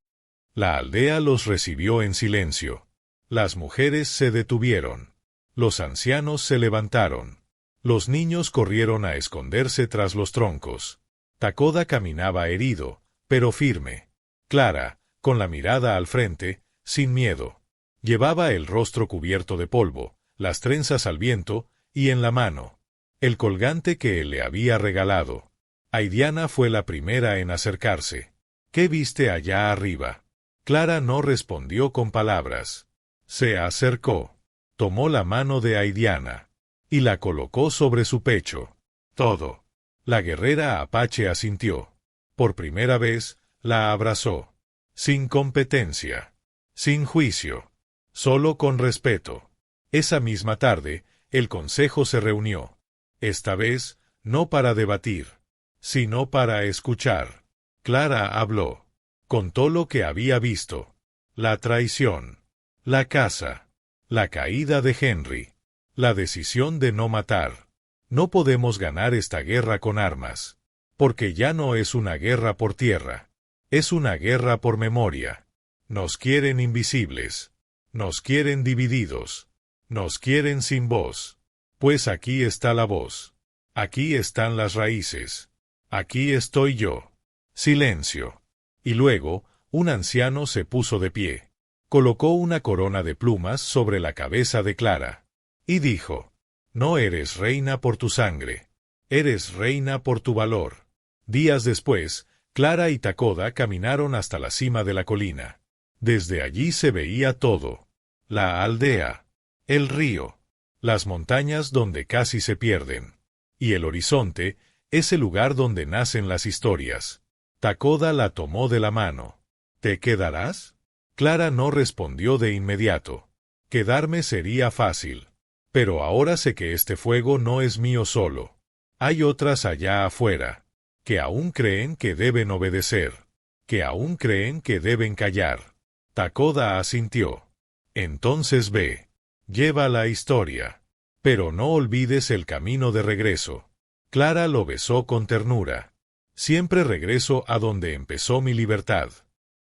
La aldea los recibió en silencio. Las mujeres se detuvieron. Los ancianos se levantaron. Los niños corrieron a esconderse tras los troncos. Takoda caminaba herido, pero firme. Clara, con la mirada al frente, sin miedo. Llevaba el rostro cubierto de polvo, las trenzas al viento, y en la mano el colgante que él le había regalado. Aidiana fue la primera en acercarse. ¿Qué viste allá arriba? Clara no respondió con palabras. Se acercó. Tomó la mano de Aidiana y la colocó sobre su pecho. Todo. La guerrera apache asintió. Por primera vez, la abrazó. Sin competencia. Sin juicio. Solo con respeto. Esa misma tarde, el consejo se reunió. Esta vez, no para debatir, sino para escuchar. Clara habló. Contó lo que había visto. La traición. La caza. La caída de Henry. La decisión de no matar. No podemos ganar esta guerra con armas. Porque ya no es una guerra por tierra. Es una guerra por memoria. Nos quieren invisibles. Nos quieren divididos. Nos quieren sin voz. Pues aquí está la voz. Aquí están las raíces. Aquí estoy yo. Silencio. Y luego, un anciano se puso de pie. Colocó una corona de plumas sobre la cabeza de Clara. Y dijo: No eres reina por tu sangre. Eres reina por tu valor. Días después, Clara y Takoda caminaron hasta la cima de la colina. Desde allí se veía todo. La aldea. El río. Las montañas donde casi se pierden. Y el horizonte, ese lugar donde nacen las historias. Takoda la tomó de la mano. ¿Te quedarás? Clara no respondió de inmediato. Quedarme sería fácil. Pero ahora sé que este fuego no es mío solo. Hay otras allá afuera, que aún creen que deben obedecer, que aún creen que deben callar. Takoda asintió. Entonces ve. Lleva la historia. Pero no olvides el camino de regreso. Clara lo besó con ternura. Siempre regreso a donde empezó mi libertad.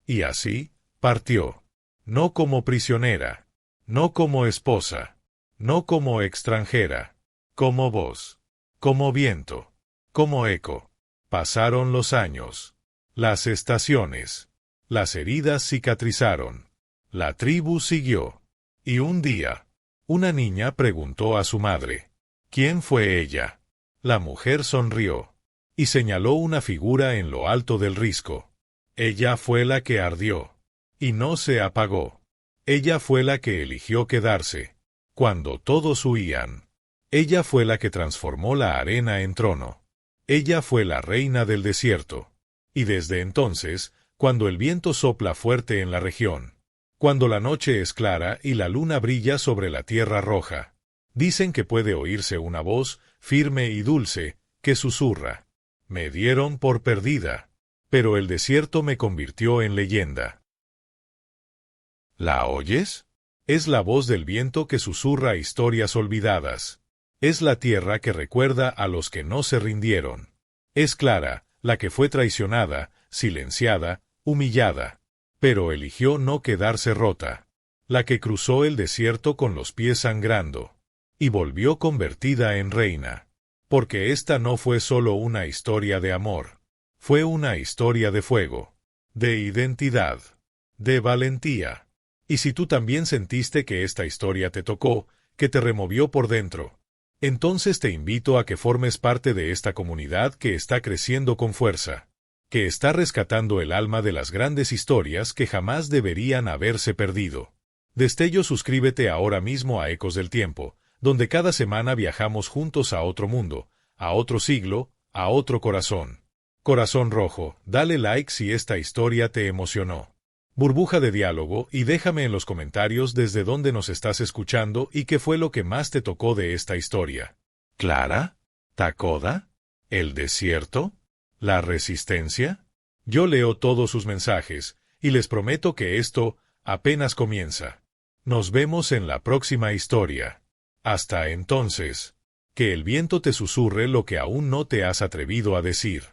Y así, partió. No como prisionera. No como esposa. No como extranjera. Como voz. Como viento. Como eco. Pasaron los años. Las estaciones. Las heridas cicatrizaron. La tribu siguió. Y un día, una niña preguntó a su madre: ¿quién fue ella? La mujer sonrió y señaló una figura en lo alto del risco. Ella fue la que ardió y no se apagó. Ella fue la que eligió quedarse. Cuando todos huían. Ella fue la que transformó la arena en trono. Ella fue la reina del desierto. Y desde entonces, cuando el viento sopla fuerte en la región, cuando la noche es clara y la luna brilla sobre la tierra roja, dicen que puede oírse una voz, firme y dulce, que susurra: me dieron por perdida, pero el desierto me convirtió en leyenda. ¿La oyes? Es la voz del viento que susurra historias olvidadas. Es la tierra que recuerda a los que no se rindieron. Es Clara, la que fue traicionada, silenciada, humillada, pero eligió no quedarse rota. La que cruzó el desierto con los pies sangrando, y volvió convertida en reina. Porque esta no fue solo una historia de amor. Fue una historia de fuego, de identidad, de valentía. Y si tú también sentiste que esta historia te tocó, que te removió por dentro, entonces te invito a que formes parte de esta comunidad que está creciendo con fuerza, que está rescatando el alma de las grandes historias que jamás deberían haberse perdido. Destello, suscríbete ahora mismo a Ecos del Tiempo, donde cada semana viajamos juntos a otro mundo, a otro siglo, a otro corazón. Corazón rojo, dale like si esta historia te emocionó. Burbuja de diálogo y déjame en los comentarios desde dónde nos estás escuchando y qué fue lo que más te tocó de esta historia. ¿Clara? ¿Takoda? ¿El desierto? ¿La resistencia? Yo leo todos sus mensajes, y les prometo que esto apenas comienza. Nos vemos en la próxima historia. Hasta entonces, que el viento te susurre lo que aún no te has atrevido a decir.